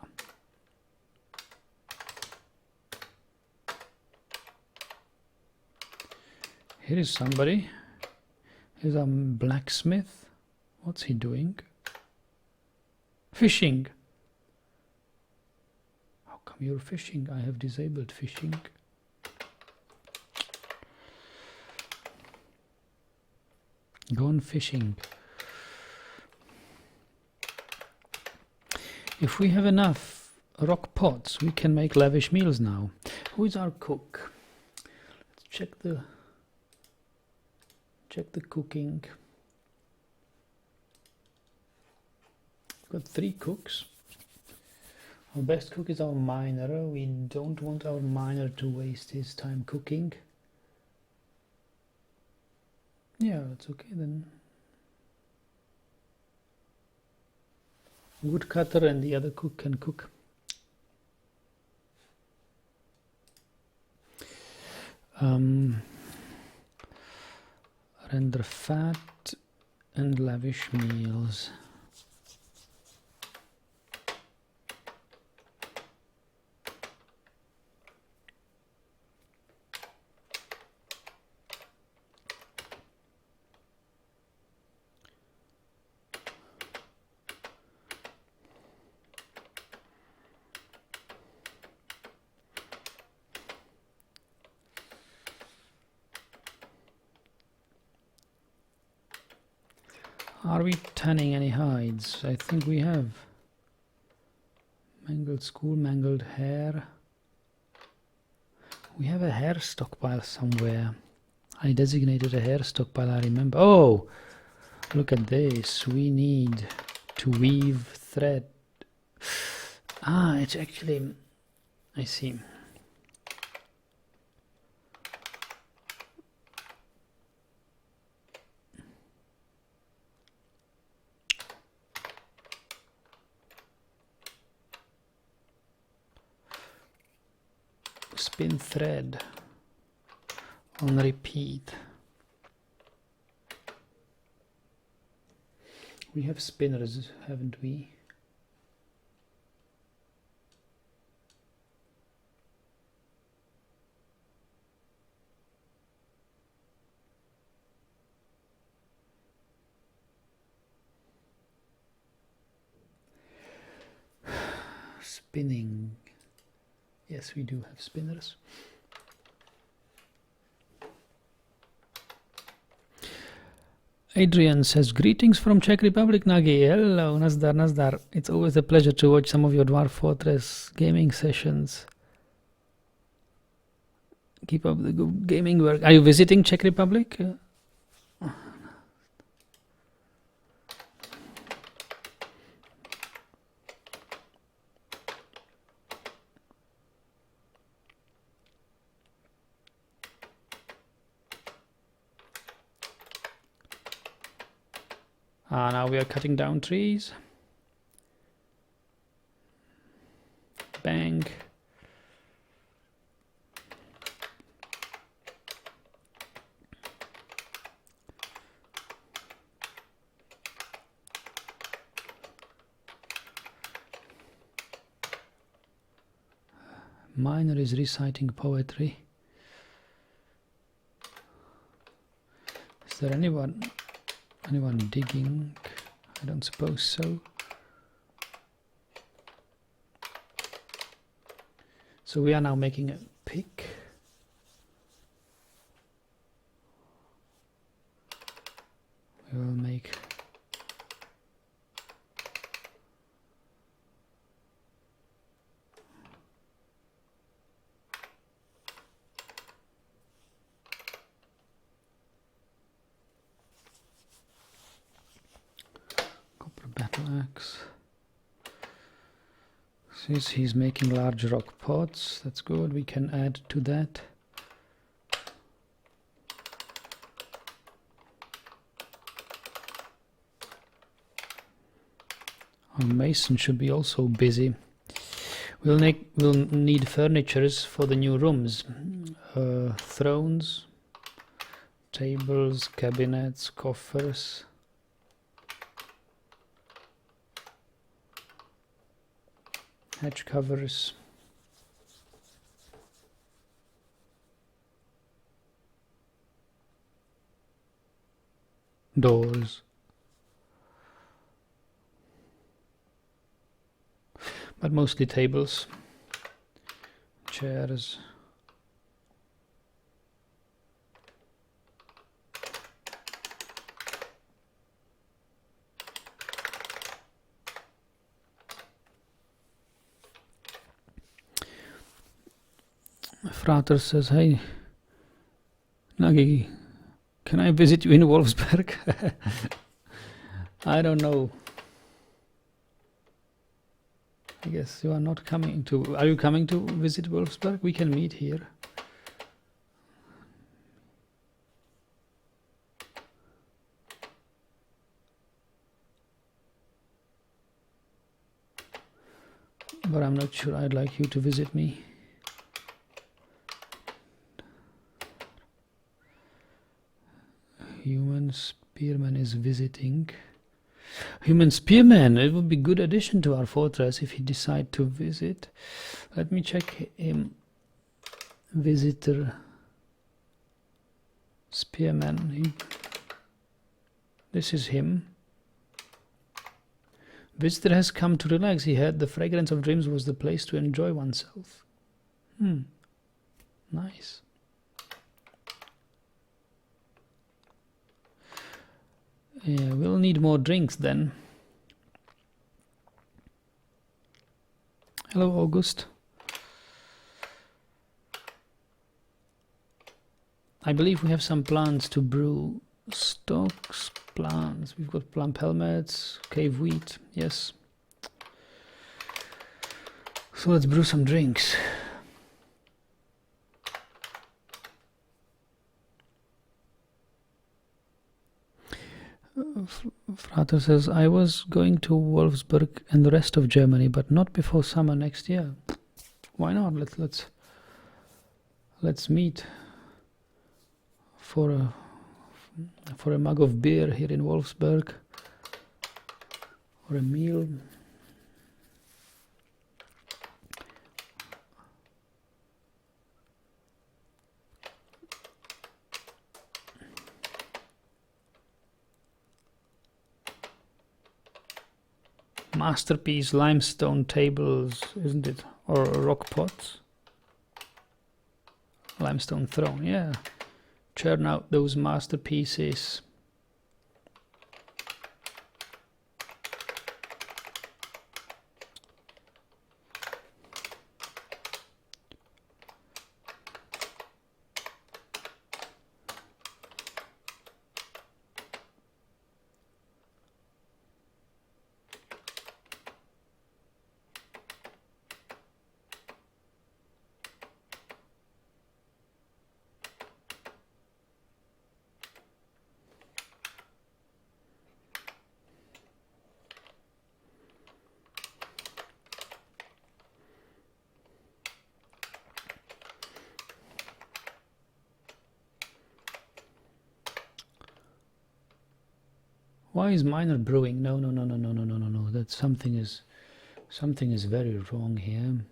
Here is somebody. Here's a blacksmith. What's he doing? Fishing. How come you're fishing? I have disabled fishing. Go on fishing. If we have enough rock pots, we can make lavish meals now. Who is our cook? Let's check the cooking. We've got 3 cooks. Our best cook is our miner. We don't want our miner to waste his time cooking. Yeah, that's okay then. Woodcutter and the other cook can cook. Render fat and lavish meals. Are we tanning any hides? I think we have. Mangled skull, mangled hair. We have a hair stockpile somewhere. I designated a hair stockpile, I remember. Oh! Look at this. We need to weave thread. Ah, it's actually... I see. Spin thread on repeat. We have spinners, haven't we? Spinning. Yes, we do have spinners. Adrian says, greetings from Czech Republic, Nagi. Hello, Nazdar, Nazdar. It's always a pleasure to watch some of your Dwarf Fortress gaming sessions. Keep up the good gaming work. Are you visiting Czech Republic? Now we are cutting down trees. Bang. Miner is reciting poetry. Is there anyone digging? I don't suppose so. So we are now making a pick. We will make battle axe. Since he's making large rock pots, that's good. We can add to that. Our mason should be also busy. We'll need furnitures for the new rooms. Thrones, tables, cabinets, coffers. Hatch covers. Doors. But mostly tables, chairs. Frater says, hey, Nagi, can I visit you in Wolfsburg? I don't know. I guess you are not coming to... Are you coming to visit Wolfsburg? We can meet here. But I'm not sure I'd like you to visit me. Human spearman is visiting. Human spearman, it would be good addition to our fortress if he decide to visit. Let me check him. Visitor. Spearman. This is him. Visitor has come to relax. He heard the fragrance of dreams was the place to enjoy oneself. Nice. Yeah, we'll need more drinks then. Hello, August. I believe we have some plants to brew. Stocks, plants. We've got plump helmets, cave wheat. Yes. So let's brew some drinks. Frater says, I was going to Wolfsburg and the rest of Germany, but not before summer next year. Why not? Let's meet for a mug of beer here in Wolfsburg, or a meal. Masterpiece limestone tables, isn't it? Or rock pots. Limestone throne, yeah. Churn out those masterpieces. Why is miner brewing? No. That something is very wrong here.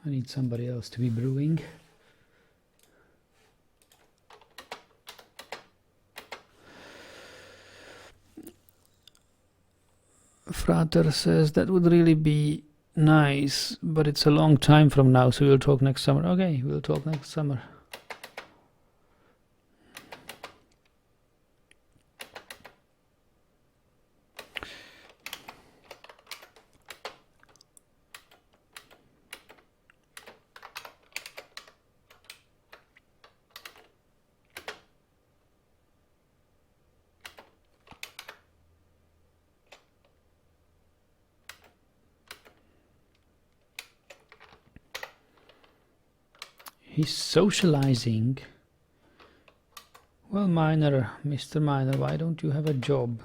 I need somebody else to be brewing. Frater says that would really be nice, but it's a long time from now, so we'll talk next summer. Okay, we'll talk next summer. He's socializing. Well, Miner, Mr. Miner, why don't you have a job?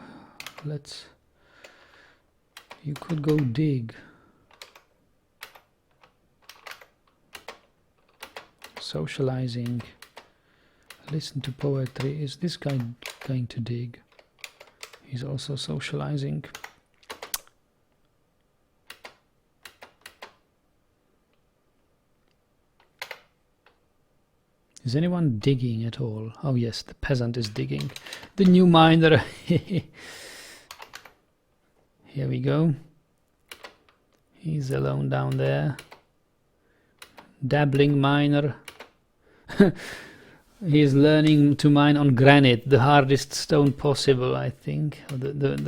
You could go dig. Socializing. Listen to poetry. Is this guy going to dig? He's also socializing. Is anyone digging at all? Oh yes, the peasant is digging. The new miner. Here we go. He's alone down there. Dabbling miner. He is learning to mine on granite, the hardest stone possible, I think. Or the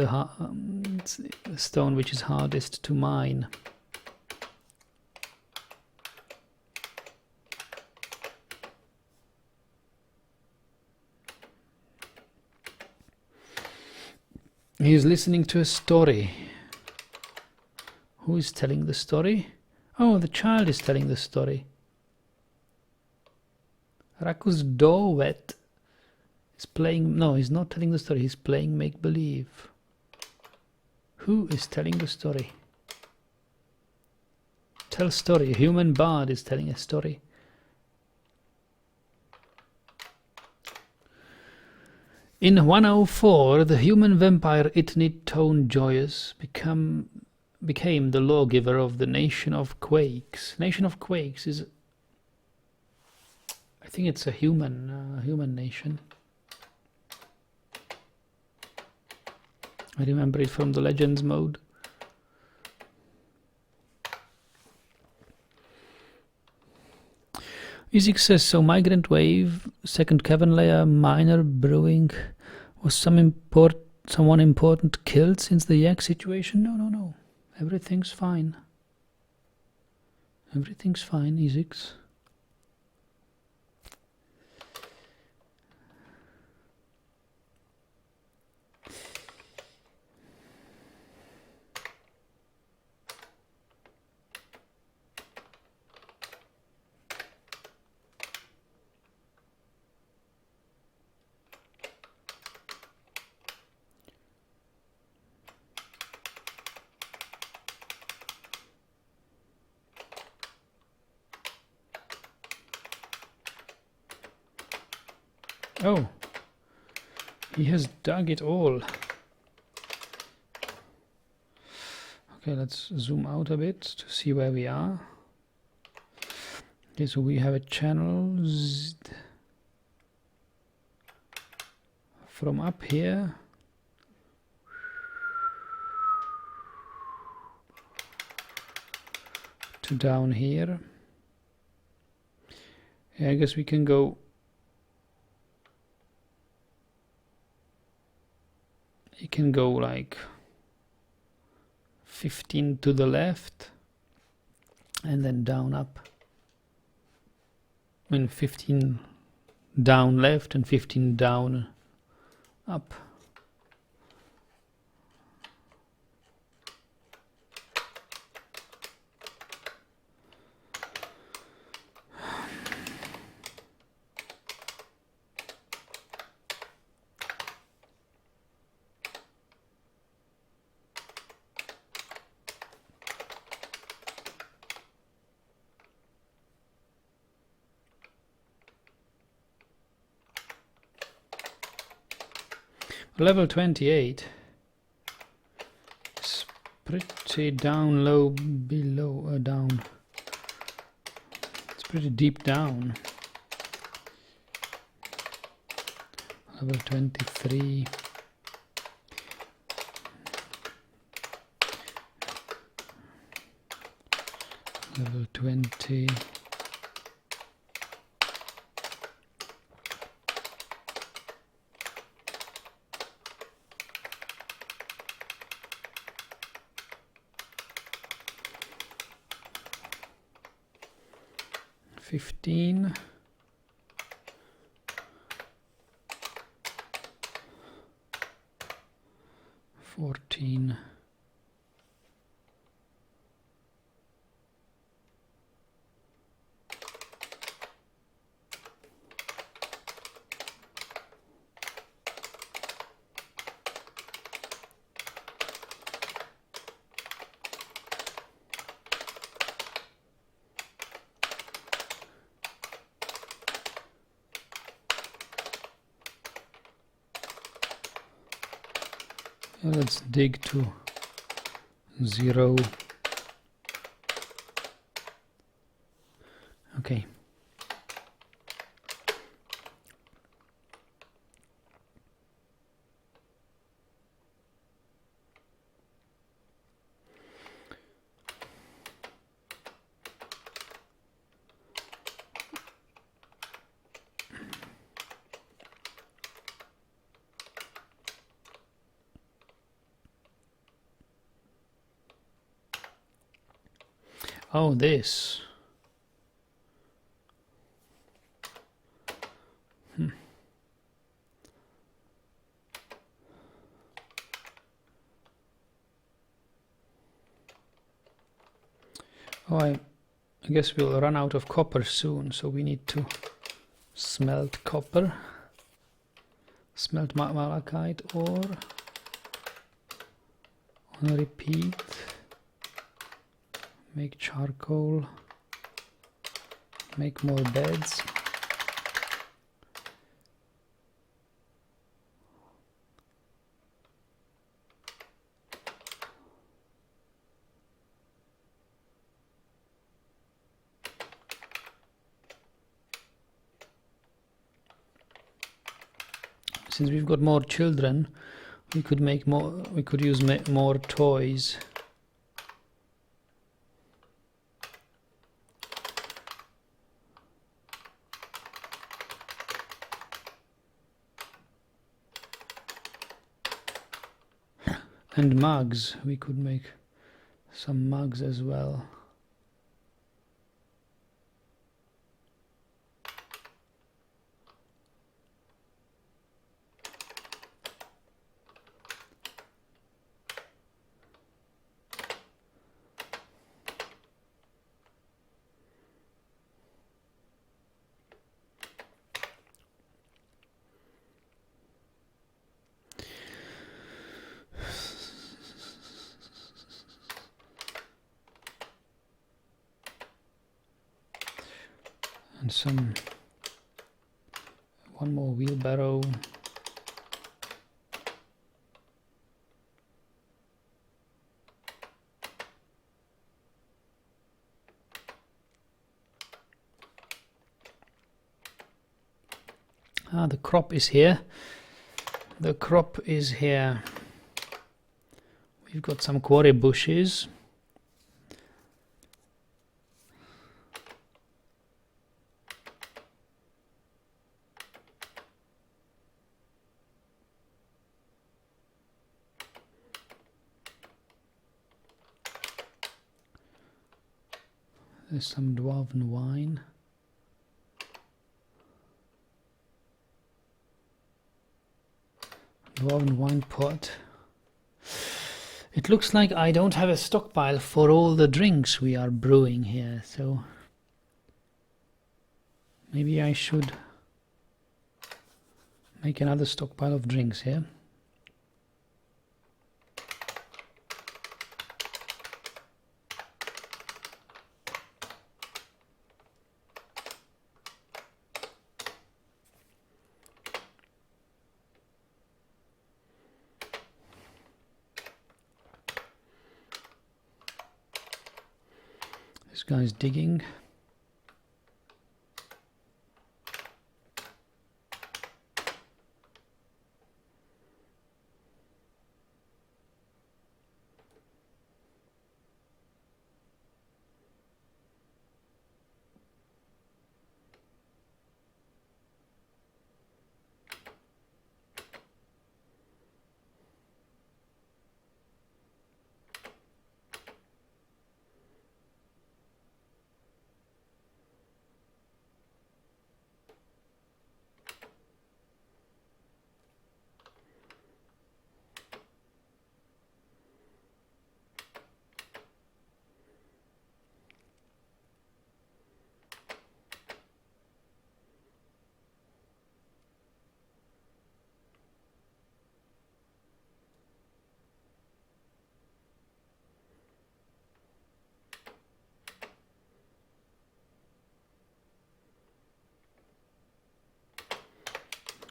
stone which is hardest to mine. He is listening to a story. Who is telling the story? Oh, the child is telling the story. Rakus Dowet is playing... No, he's not telling the story. He's playing make-believe. Who is telling the story? Tell story. A human bard is telling a story. In 104, the human vampire Itnit Tone Joyous became the lawgiver of the Nation of Quakes. Nation of Quakes is, I think it's a human nation. I remember it from the Legends mode. Isaac says, so Migrant Wave, second cavern layer, minor brewing, was someone important killed since the yak situation? No. Everything's fine. Everything's fine, Isaacs. Oh, he has dug it all. Okay, let's zoom out a bit to see where we are. Okay, so we have a channel from up here to down here. Yeah, I guess we can go. You can go like 15 to the left and then down up. I mean 15 down left and 15 down up. Level 28 is pretty down low below down. It's pretty deep down. Level 23. Level 20. $15. $14. Let's dig to 0. Okay. Oh, this. Oh, I guess we'll run out of copper soon, so we need to smelt copper, smelt malachite ore on repeat. Make charcoal. Make more beds. Since we've got more children, we could make more. We could use more toys. And mugs. We could make some mugs as well. And one more wheelbarrow. The crop is here. The crop is here. We've got some quarry bushes. There's some dwarven wine. Dwarven wine pot. It looks like I don't have a stockpile for all the drinks we are brewing here, so maybe I should make another stockpile of drinks here. This guy's digging.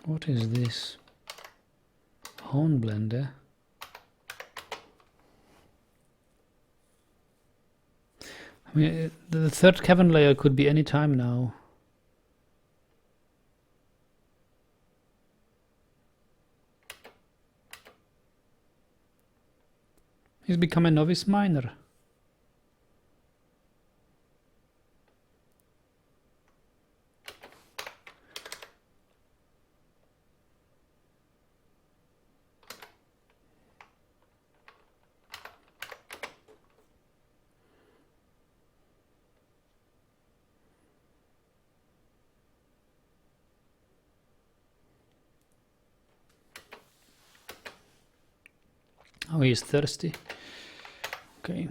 What is this? Horn blender. I mean, the third cavern layer could be any time now. He's become a novice miner. Oh, he's thirsty. Okay.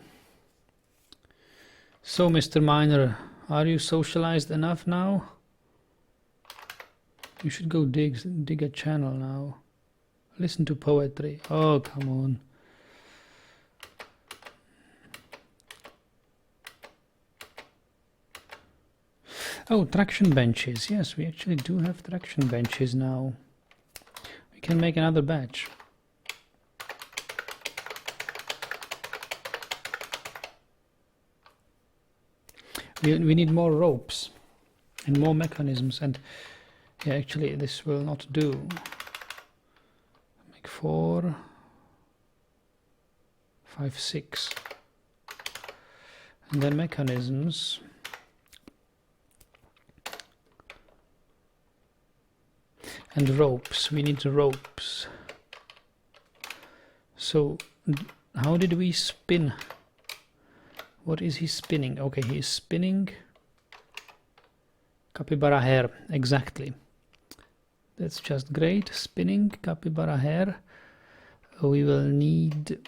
So, Mr. Miner, are you socialized enough now? You should go dig a channel now. Listen to poetry. Oh, come on. Oh, traction benches. Yes, we actually do have traction benches now. We can make another batch. We need more ropes and more mechanisms, and yeah, actually this will not do. Make 4, 5, 6, and then mechanisms. And ropes. We need ropes. So how did we spin? What is he spinning? Okay, he is spinning capybara hair. Exactly. That's just great. Spinning capybara hair. We will need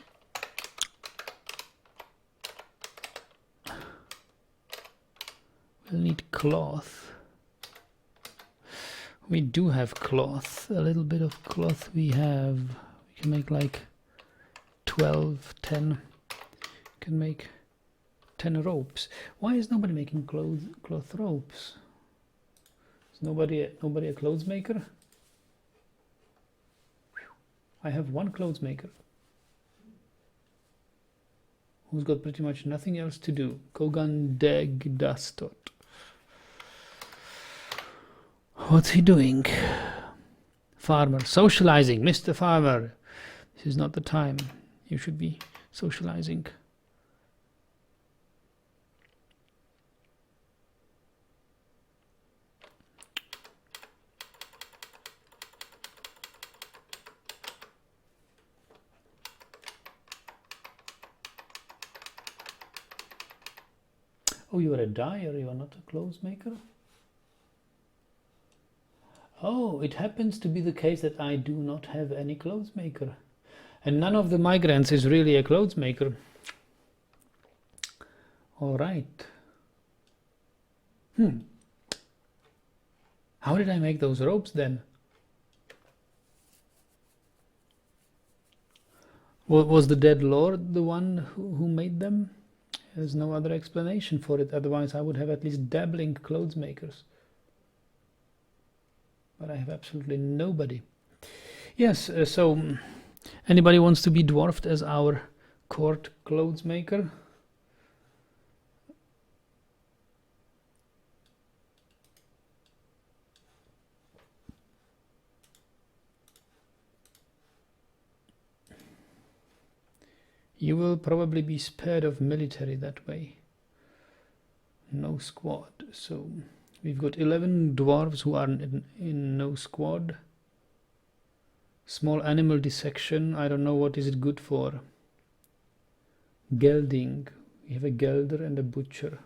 cloth. We do have cloth. A little bit of cloth we have. We can make like 12, 10. We can make 10 ropes. Why is nobody making cloth ropes? Is nobody a clothes maker? I have one clothes maker who's got pretty much nothing else to do. Kogan Deg Dastot. What's he doing? Farmer. Socializing. Mr. Farmer. This is not the time. You should be socializing. Oh, you are a dyer, you are not a clothes maker? Oh, it happens to be the case that I do not have any clothes maker. And none of the migrants is really a clothes maker. All right. How did I make those ropes then? Was the dead lord the one who made them? There's no other explanation for it, otherwise I would have at least dabbling clothes makers. But I have absolutely nobody. Yes, so anybody wants to be dwarfed as our court clothes maker? You will probably be spared of military that way. No squad. So we've got 11 dwarves who are in no squad. Small animal dissection. I don't know what is it good for. Gelding. We have a gelder and a butcher.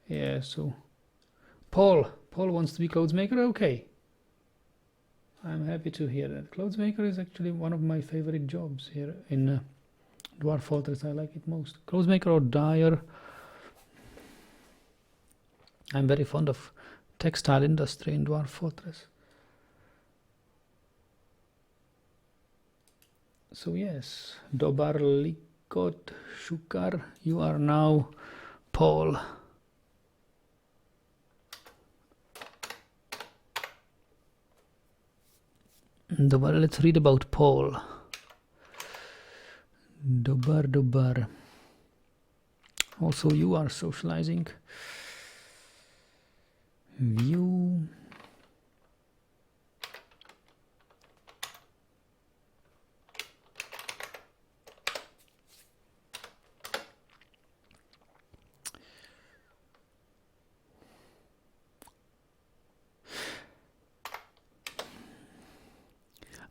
Yeah, so Paul wants to be clothes maker. Okay. I'm happy to hear that. Clothes maker is actually one of my favorite jobs here in Dwarf Fortress. I like it most. Clothes maker or dyer. I'm very fond of textile industry in Dwarf Fortress. So yes, Dobar Likot Shukar, you are now Paul. Let's read about Paul. Dobar. Also, you are socializing. View.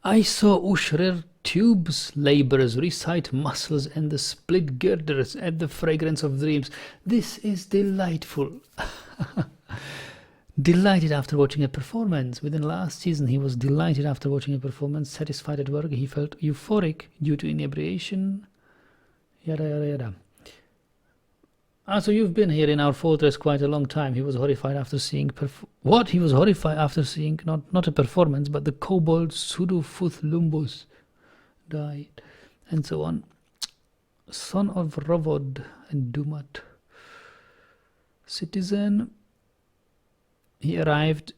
I saw Ushrer tubes laborers recite muscles and the split girders at the fragrance of dreams. This is delightful. Delighted after watching a performance. Within last season, he was delighted after watching a performance. Satisfied at work, he felt euphoric due to inebriation. Yada yada yada. So you've been here in our fortress quite a long time. He was horrified after seeing what? He was horrified after seeing not a performance, but the kobold Sudufuth Lumbus died, and so on. Son of Rovod and Dumat. Citizen. He arrived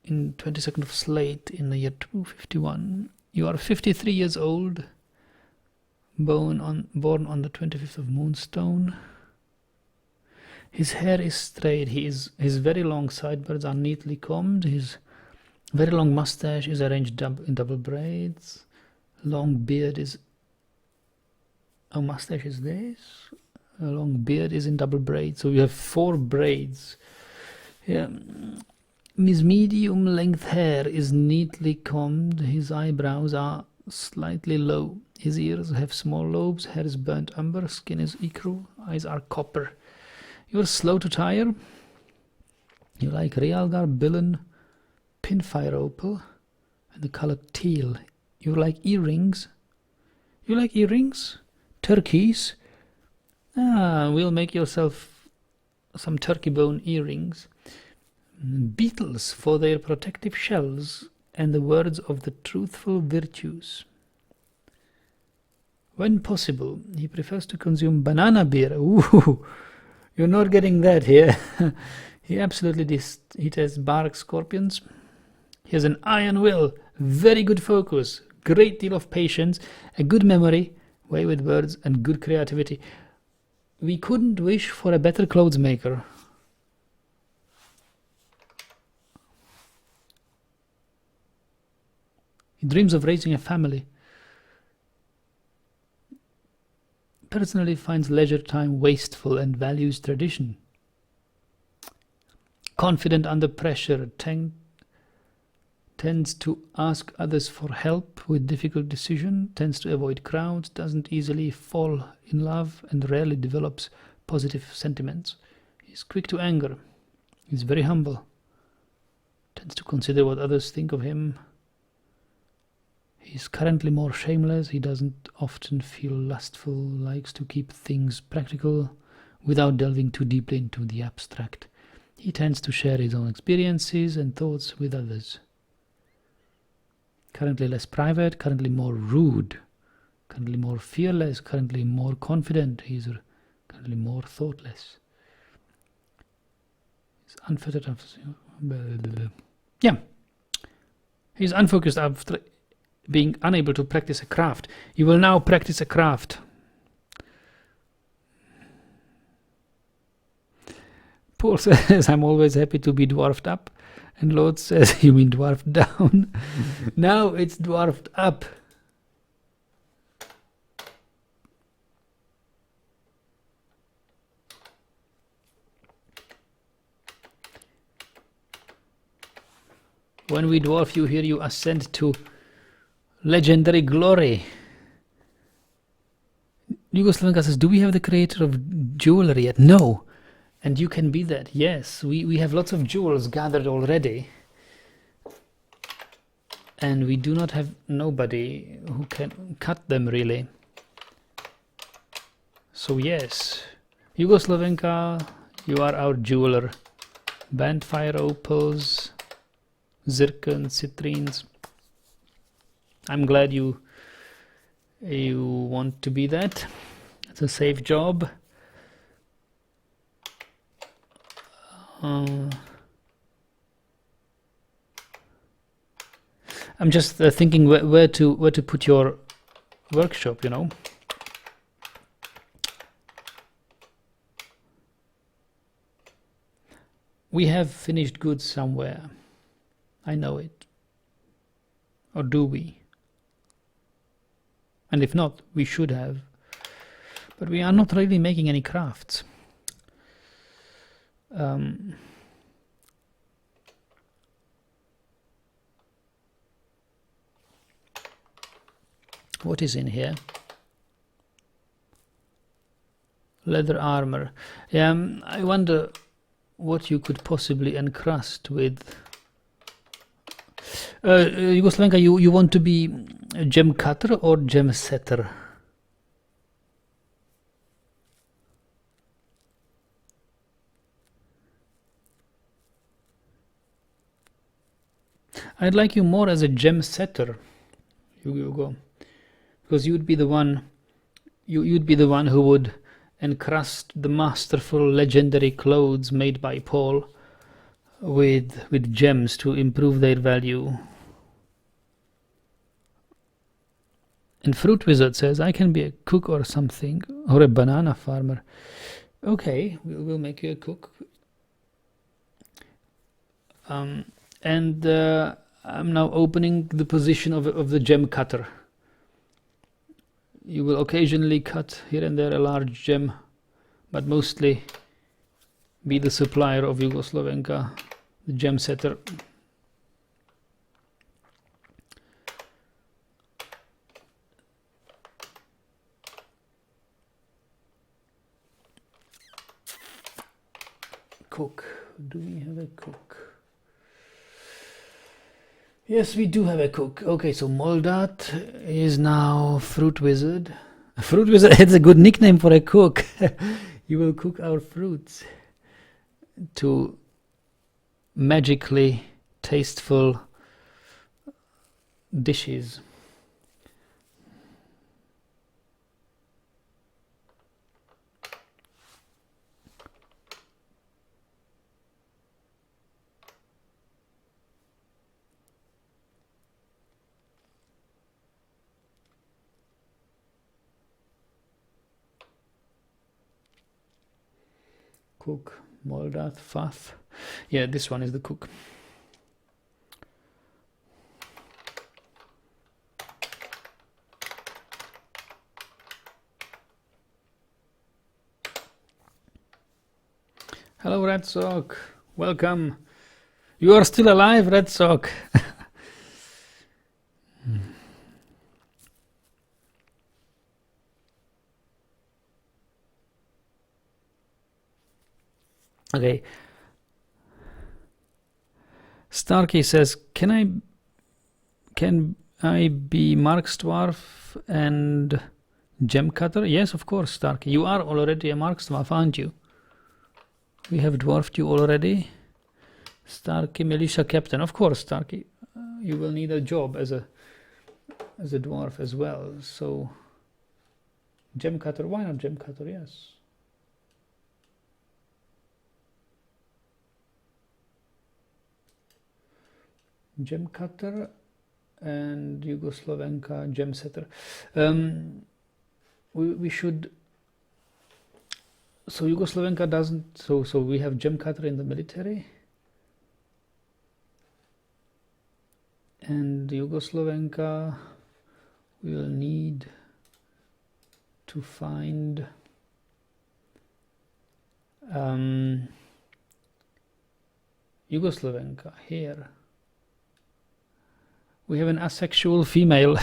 in 22nd of Slate in the year 251. You are 53 years old, born on the 25th of Moonstone. His hair is straight. His very long sideburns are neatly combed. His very long mustache is arranged in double braids. Long beard is... A mustache is this. A long beard is in double braids. So you have 4 braids. Yeah. His medium length hair is neatly combed. His eyebrows are slightly low. His ears have small lobes. Hair is burnt umber. Skin is ecru. Eyes are copper. You're slow to tire. You like Realgar, Billen, Pinfire Opal, and the color teal. You like earrings. You like earrings? Turkeys? We'll make yourself some turkey bone earrings. Beetles for their protective shells and the words of the truthful virtues. When possible, he prefers to consume banana beer. Ooh, you're not getting that here. He absolutely detests bark scorpions. He has an iron will, very good focus, great deal of patience, a good memory, way with words, and good creativity. We couldn't wish for a better clothes maker. He dreams of raising a family. Personally finds leisure time wasteful and values tradition. Confident under pressure, tends to ask others for help with difficult decisions, tends to avoid crowds, doesn't easily fall in love, and rarely develops positive sentiments. He's quick to anger. He's very humble. Tends to consider what others think of him. He's currently more shameless. He doesn't often feel lustful, likes to keep things practical without delving too deeply into the abstract. He tends to share his own experiences and thoughts with others. Currently less private, currently more rude, currently more fearless, currently more confident. He's currently more thoughtless. He's unfettered after... Yeah. He's unfocused after being unable to practice a craft. You will now practice a craft. Paul says, I'm always happy to be dwarfed up. And Lord says, you mean dwarfed down? Now it's dwarfed up. When we dwarf you here, you ascend to legendary glory. Yugoslavenka says, do we have the creator of jewelry yet? No. And you can be that. Yes, we have lots of jewels gathered already. And we do not have nobody who can cut them really. So yes, Yugoslavenka, you are our jeweler. Bandfire opals, zircon, citrines. I'm glad you want to be that. It's a safe job. I'm just thinking where to put your workshop, you know. We have finished goods somewhere. I know it. Or do we? And if not, we should have. But we are not really making any crafts. What is in here? Leather armor. I wonder what you could possibly encrust with. Yugoslavenka, you want to be a gem cutter or gem setter? I'd like you more as a gem setter, Hugo, because you'd be the one. You'd be the one who would encrust the masterful, legendary clothes made by Paul with gems to improve their value. And Fruit Wizard says, I can be a cook or something, or a banana farmer. Okay, we'll make you a cook. And I'm now opening the position of the gem cutter. You will occasionally cut here and there a large gem, but mostly be the supplier of Yugoslovenka, the gem setter. Cook. Do we have a cook? Yes, we do have a cook. Okay, so Moldat is now Fruit Wizard. Fruit Wizard, it's a good nickname for a cook. You will cook our fruits to magically tasteful dishes. Cook, Moldat, Fath. Yeah, this one is the cook. Hello, Red Sock. Welcome. You are still alive, Red Sock. Okay. Starkey says, can I be Marksdwarf and Gem Cutter? Yes, of course, Starkey. You are already a Marksdwarf, aren't you? We have dwarfed you already. Starkey, Militia Captain. Of course, Starkey. You will need a job as a dwarf as well. So, Gem Cutter. Why not Gem Cutter? Yes. Gem Cutter and Yugoslovenka Gem Setter. We should. So Yugoslovenka doesn't. So we have Gem Cutter in the military, and Yugoslovenka we will need to find. Yugoslovenka here. We have an asexual female.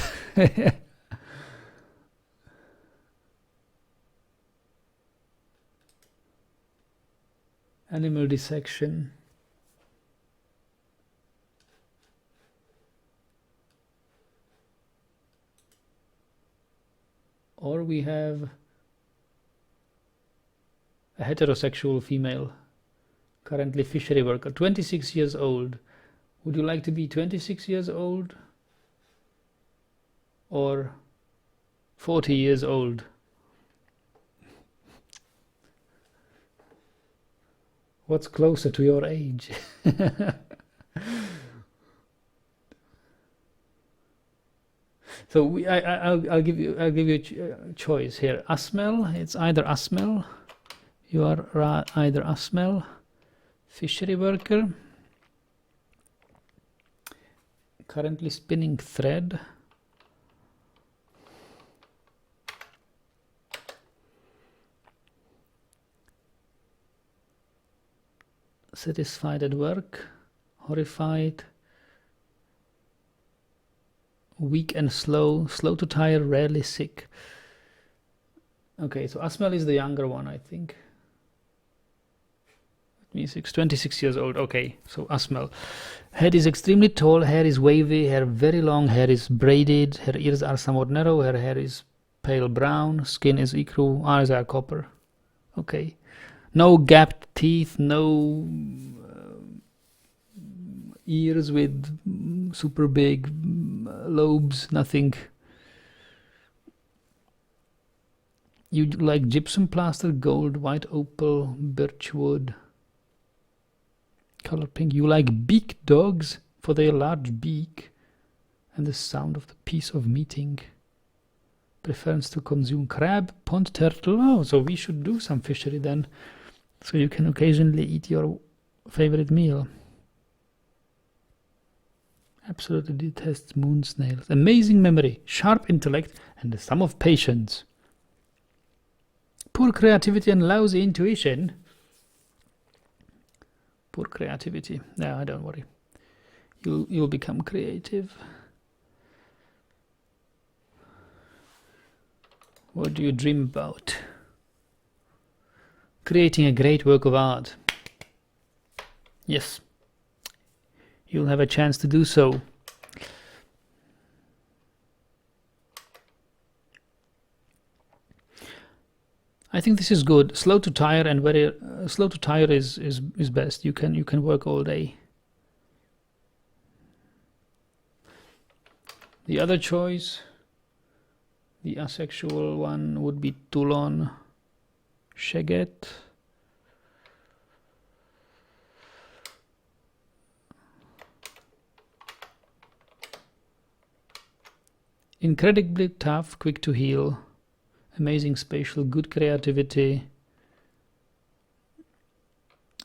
Animal dissection. Or we have a heterosexual female, currently fishery worker, 26 years old. Would you like to be 26 years old or 40 years old? What's closer to your age? So I'll give you a choice here. Asmel, it's either Asmel. You are either Asmel, fishery worker. Currently spinning thread. Satisfied at work, horrified, weak and slow, slow to tire, rarely sick. Okay, so Asmel is the younger one, I think. 26 years old. Okay, so Asmel. Head is extremely tall, hair is wavy, hair very long, hair is braided, her ears are somewhat narrow, her hair is pale brown, skin is ecru, eyes are copper. Okay. No gapped teeth, no ears with super big lobes, nothing. You like gypsum plaster, gold, white opal, birch wood. Color pink. You like big dogs for their large beak and the sound of the piece of meeting. Preference to consume crab, pond turtle. Oh, so we should do some fishery then. So you can occasionally eat your favorite meal. Absolutely detests moon snails. Amazing memory, sharp intellect, and the sum of patience. Poor creativity and lousy intuition. Poor creativity. No, don't worry. You'll become creative. What do you dream about? Creating a great work of art. Yes. You'll have a chance to do so. I think this is good. Slow to tire and very slow to tire is best. You can work all day. The other choice, the asexual one, would be Toulon Sheget. Incredibly tough, quick to heal, amazing spatial, good creativity,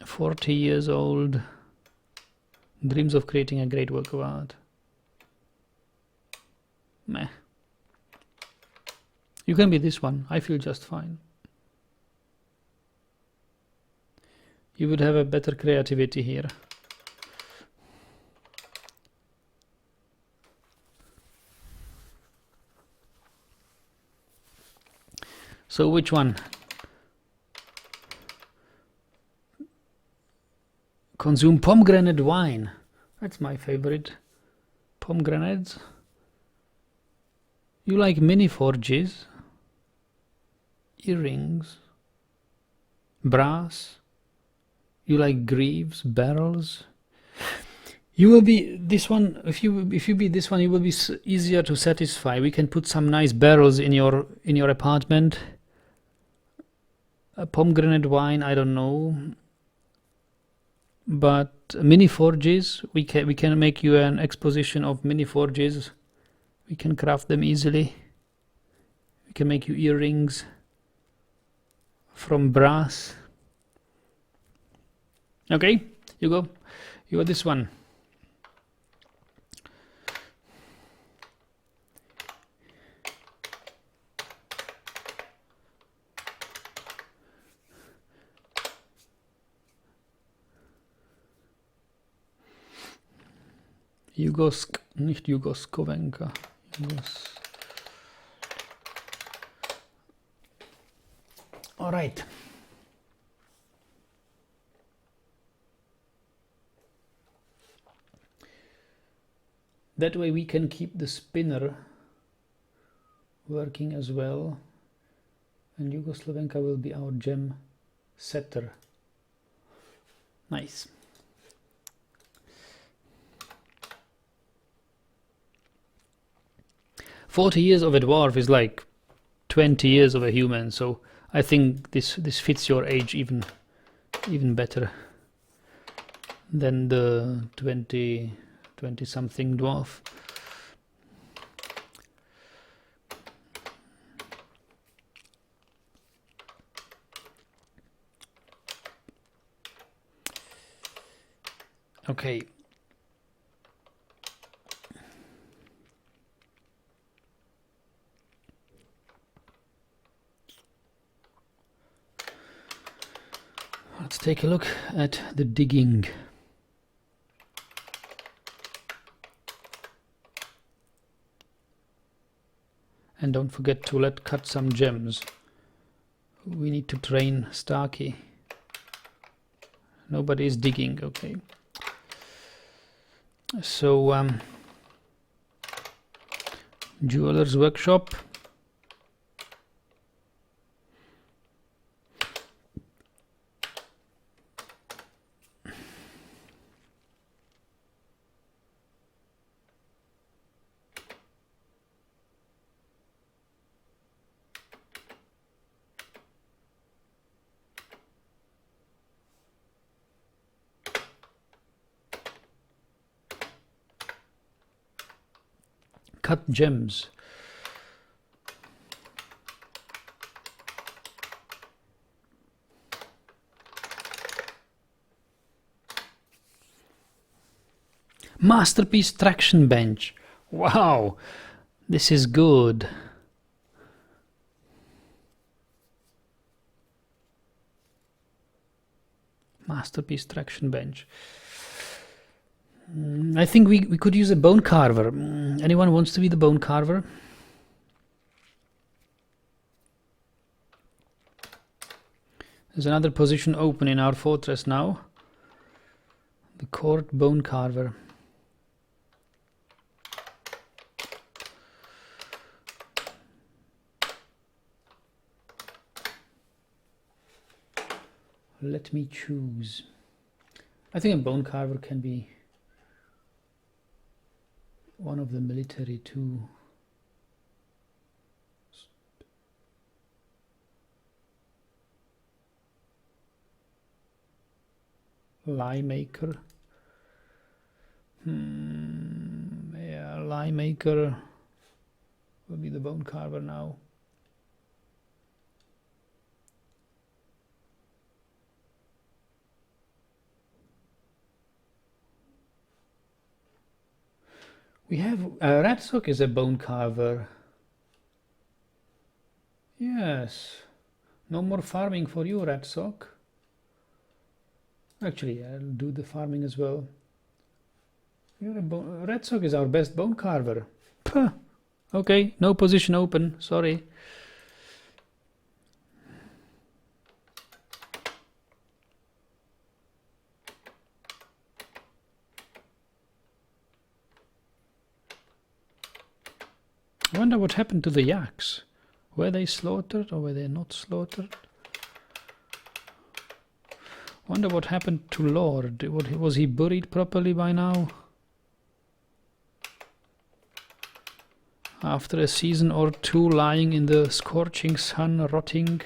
40 years old, dreams of creating a great work of art. Meh. You can be this one. I feel just fine. You would have a better creativity here. So which one? Consume pomegranate wine. That's my favorite. Pomegranates. You like mini forges, earrings, brass. You like greaves, barrels. You will be this one. If you be this one, you will be easier to satisfy. We can put some nice barrels in your apartment. A pomegranate wine, I don't know, but mini forges. We can make you an exposition of mini forges. We can craft them easily. We can make you earrings from brass. Okay, you go. You are this one. Nicht Jugoskowenka. All right. That way we can keep the spinner working as well. And Jugoslavenka will be our gem setter. Nice. "40 years of a dwarf is like 20 years of a human, so I think this fits your age even better than the 20 something dwarf. Okay. Let's take a look at the digging. And don't forget to cut some gems. We need to train Starkey. Nobody is digging, okay. So, jeweler's workshop. uncut gems. Masterpiece traction bench. Wow, this is good. Masterpiece traction bench. I think we could use a bone carver. Anyone wants to be the bone carver? There's another position open in our fortress now. The court bone carver. Let me choose. I think a bone carver can be one of the military too. Lie maker. Yeah, lie maker will be the bone carver now. We have Ratsock is a bone carver. Yes. No more farming for you, Ratsock. Actually, I'll do the farming as well. Ratsock is our best bone carver. Puh. Okay, no position open. Sorry. I wonder what happened to the yaks. Were they slaughtered or were they not slaughtered? Wonder what happened to Lord. Was he buried properly by now? After a season or two lying in the scorching sun, rotting.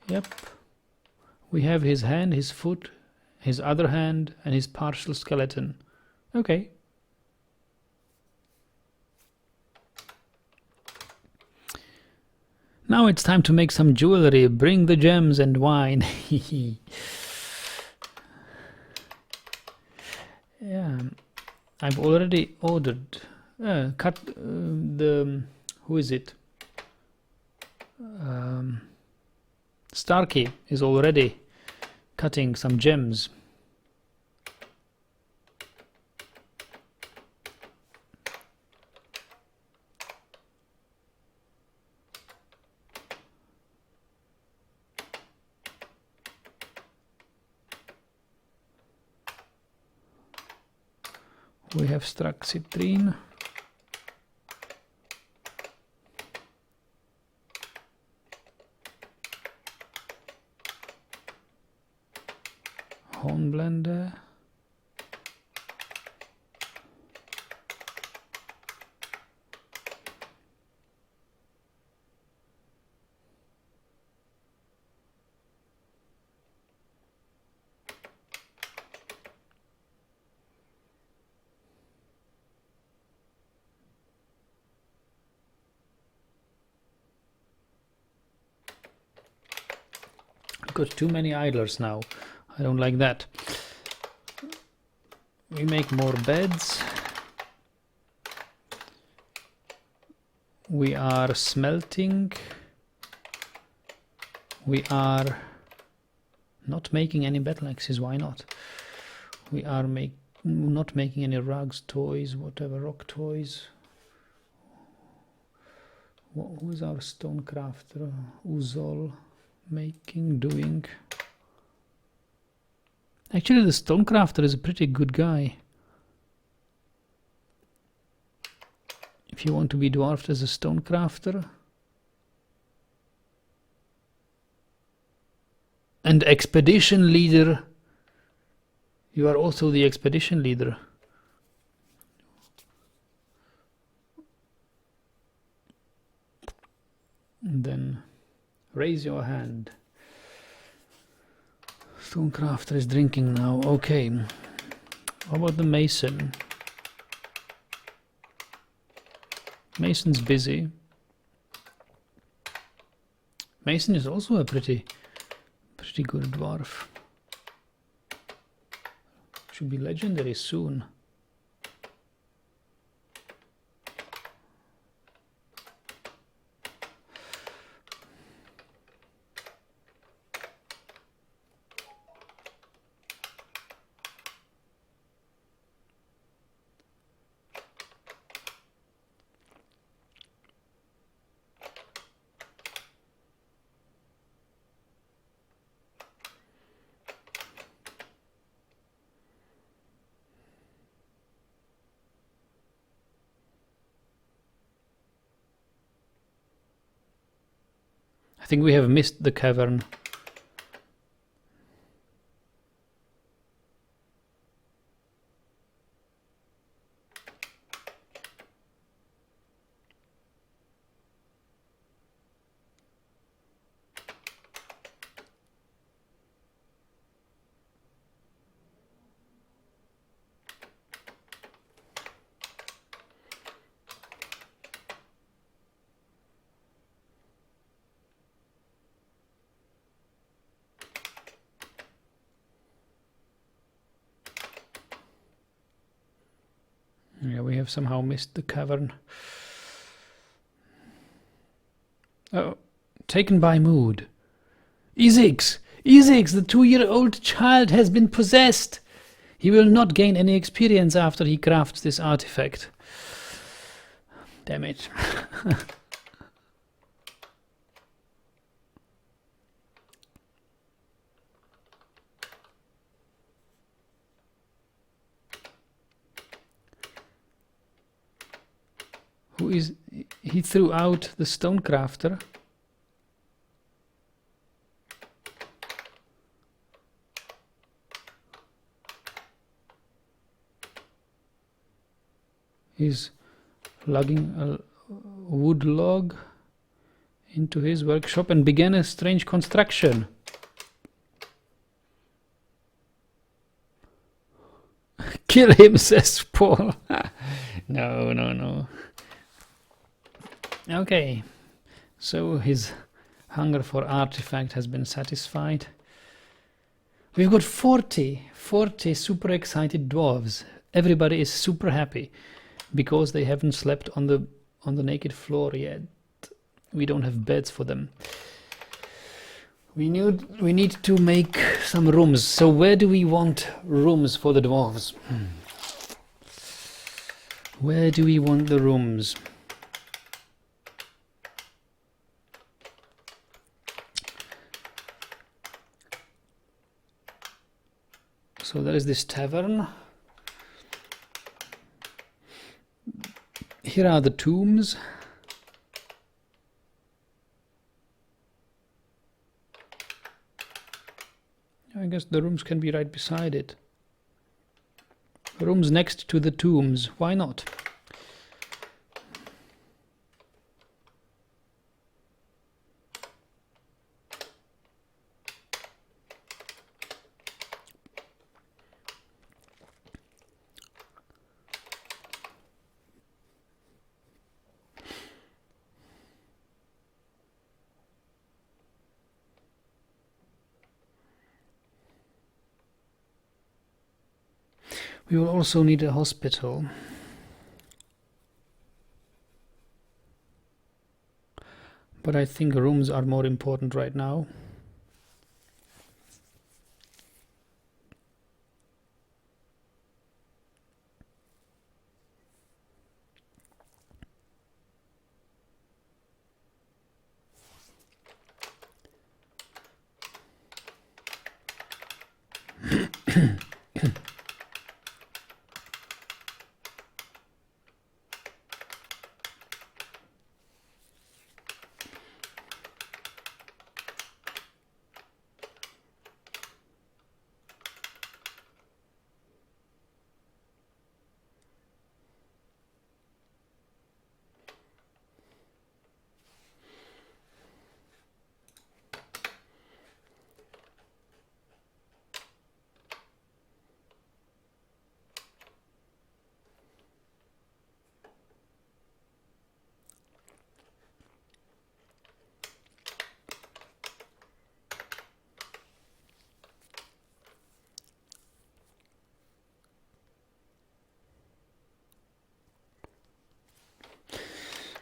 Yep. We have his hand, his foot, his other hand, and his partial skeleton. Okay. Now it's time to make some jewelry. Bring the gems and wine. Yeah, I've already ordered. Cut the. Who is it? Starkey is already cutting some gems. We have struck citrine. Hornblende. Got too many idlers now. I don't like that. We make more beds. We are smelting. We are not making any battle axes. Why not? We are not making any rugs, toys, whatever, rock toys. Who is our stone crafter? Uzol. Doing. Actually, the stonecrafter is a pretty good guy. If you want to be dwarfed as a stonecrafter. And expedition leader. You are also the expedition leader. And then raise your hand. Stonecrafter is drinking now. Okay. How about the mason? Mason's busy. Mason is also a pretty good dwarf. Should be legendary soon. I think we have missed the cavern. Yeah, we have somehow missed the cavern. Oh, taken by mood. Ezix! Ezix, the 2-year-old child has been possessed! He will not gain any experience after he crafts this artifact. Damn it. Who is... He threw out the Stonecrafter. He's lugging a wood log into his workshop and began a strange construction. Kill him, says Paul. No, no, no. Okay, so his hunger for artifact has been satisfied. We've got 40 super excited dwarves. Everybody is super happy because they haven't slept on the naked floor yet. We don't have beds for them. We need to make some rooms. So where do we want rooms for the dwarves? Where do we want the rooms? So there is this tavern. Here are the tombs. I guess the rooms can be right beside it. Rooms next to the tombs. Why not? We will also need a hospital. But I think rooms are more important right now.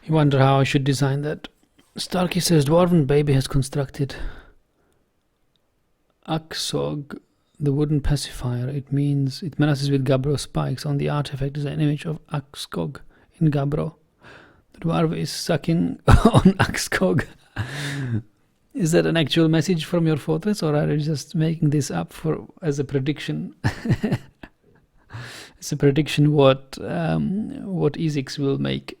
You wonder how I should design that. Starkey says Dwarven Baby has constructed Aksog, the wooden pacifier. It means it menaces with Gabbro spikes. On the artifact is an image of Akskog in Gabbro. The dwarf is sucking on Akskog. Is that an actual message from your fortress, or are you just making this up as a prediction? It's a prediction what Ezix will make.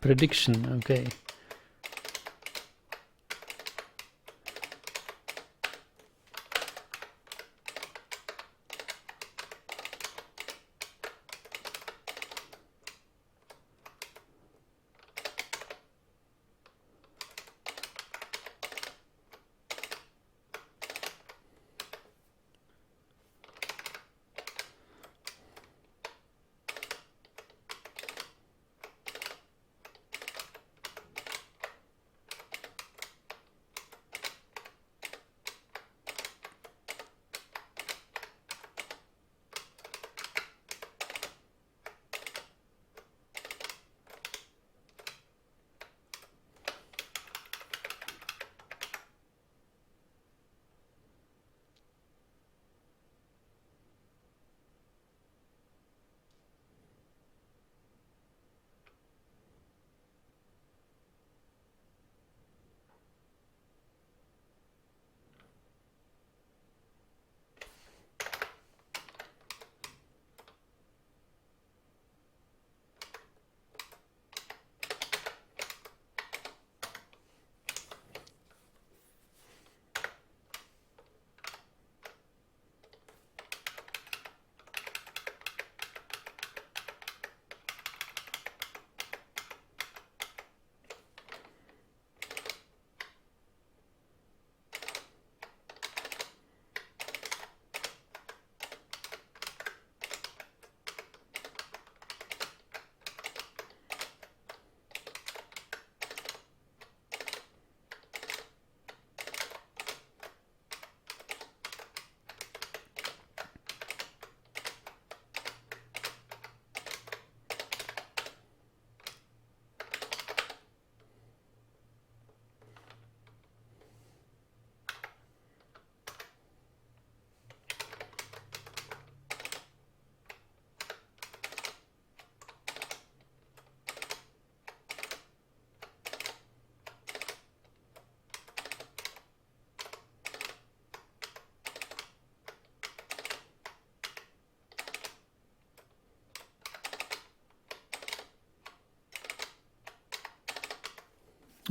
Prediction, okay.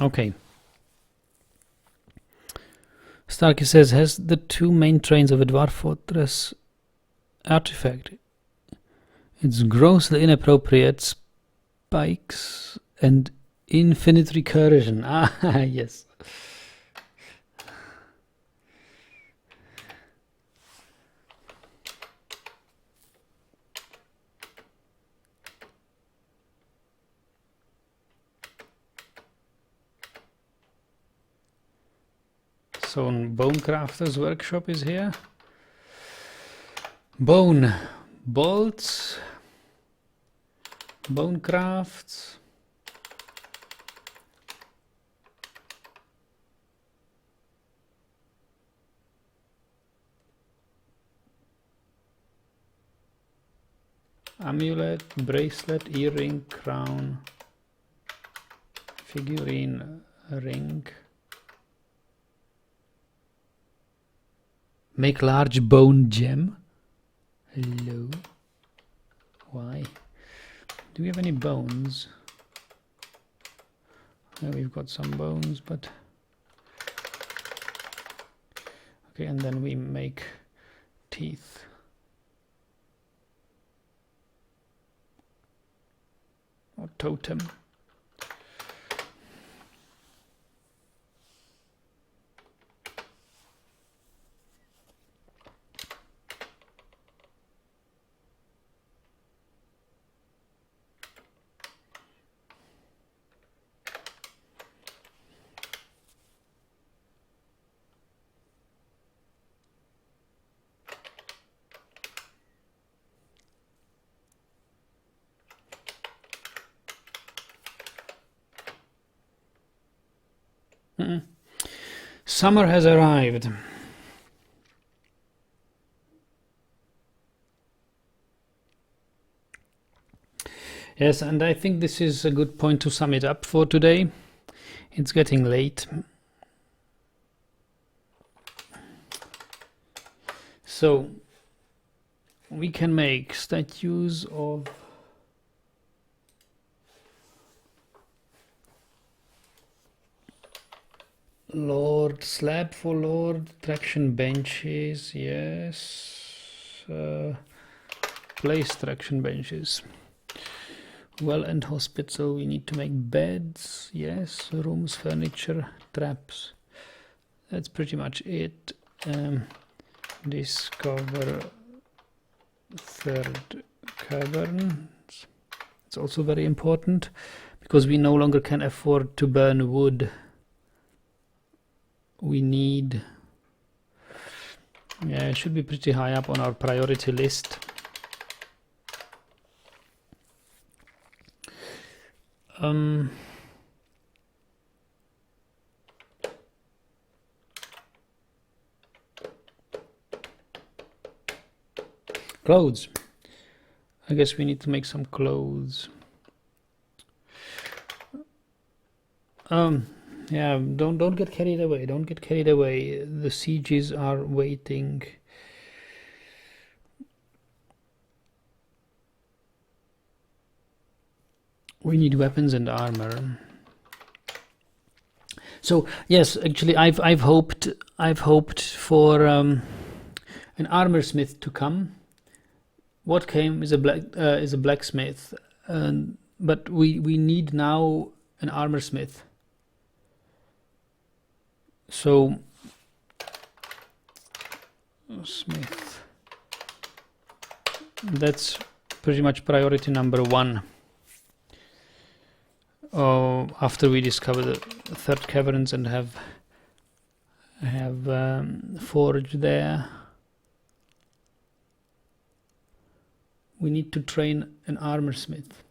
Okay. Starkey says, has the two main trains of a dwarf fortress artifact. It's grossly inappropriate spikes and infinite recursion. Ah, yes. So Bonecrafter's workshop is here. Bone bolts, bone crafts. Amulet, bracelet, earring, crown, figurine, ring. Make large bone gem. Hello. Why? Do we have any bones? We've got some bones, but okay, and then we make teeth. Or totem. Summer has arrived. Yes, and I think this is a good point to sum it up for today. It's getting late. So we can make statues of Lord, slab for Lord, traction benches, yes. Place traction benches. Well, and hospital, we need to make beds, yes. Rooms, furniture, traps. That's pretty much it. Discover third cavern. It's also very important because we no longer can afford to burn wood. We need, yeah, it should be pretty high up on our priority list. Clothes. I guess we need to make some clothes. Yeah, don't get carried away. Don't get carried away. The sieges are waiting. We need weapons and armor. So yes, actually, I've hoped for an armor smith to come. What came is a blacksmith, but we need now an armor smith. So smith, that's pretty much priority number one. After we discover the third caverns and have forge there, we need to train an armor smith.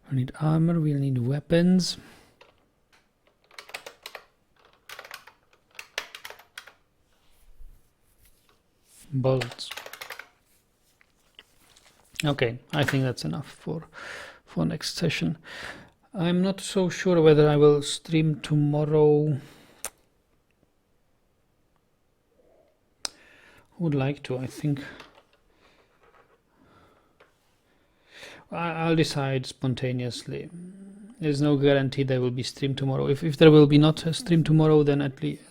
We need armor, we'll need weapons. Bolts. Okay, I think that's enough for next session. I'm not so sure whether I will stream tomorrow. Would like to, I think. I'll decide spontaneously. There's no guarantee there will be stream tomorrow. If there will be not a stream tomorrow, then at least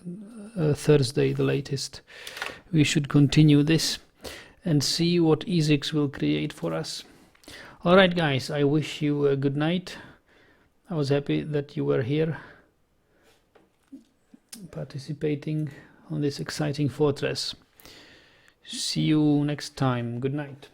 Thursday, the latest, we should continue this and see what EZIX will create for us. Alright guys, I wish you a good night. I was happy that you were here participating on this exciting fortress. See you next time. Good night.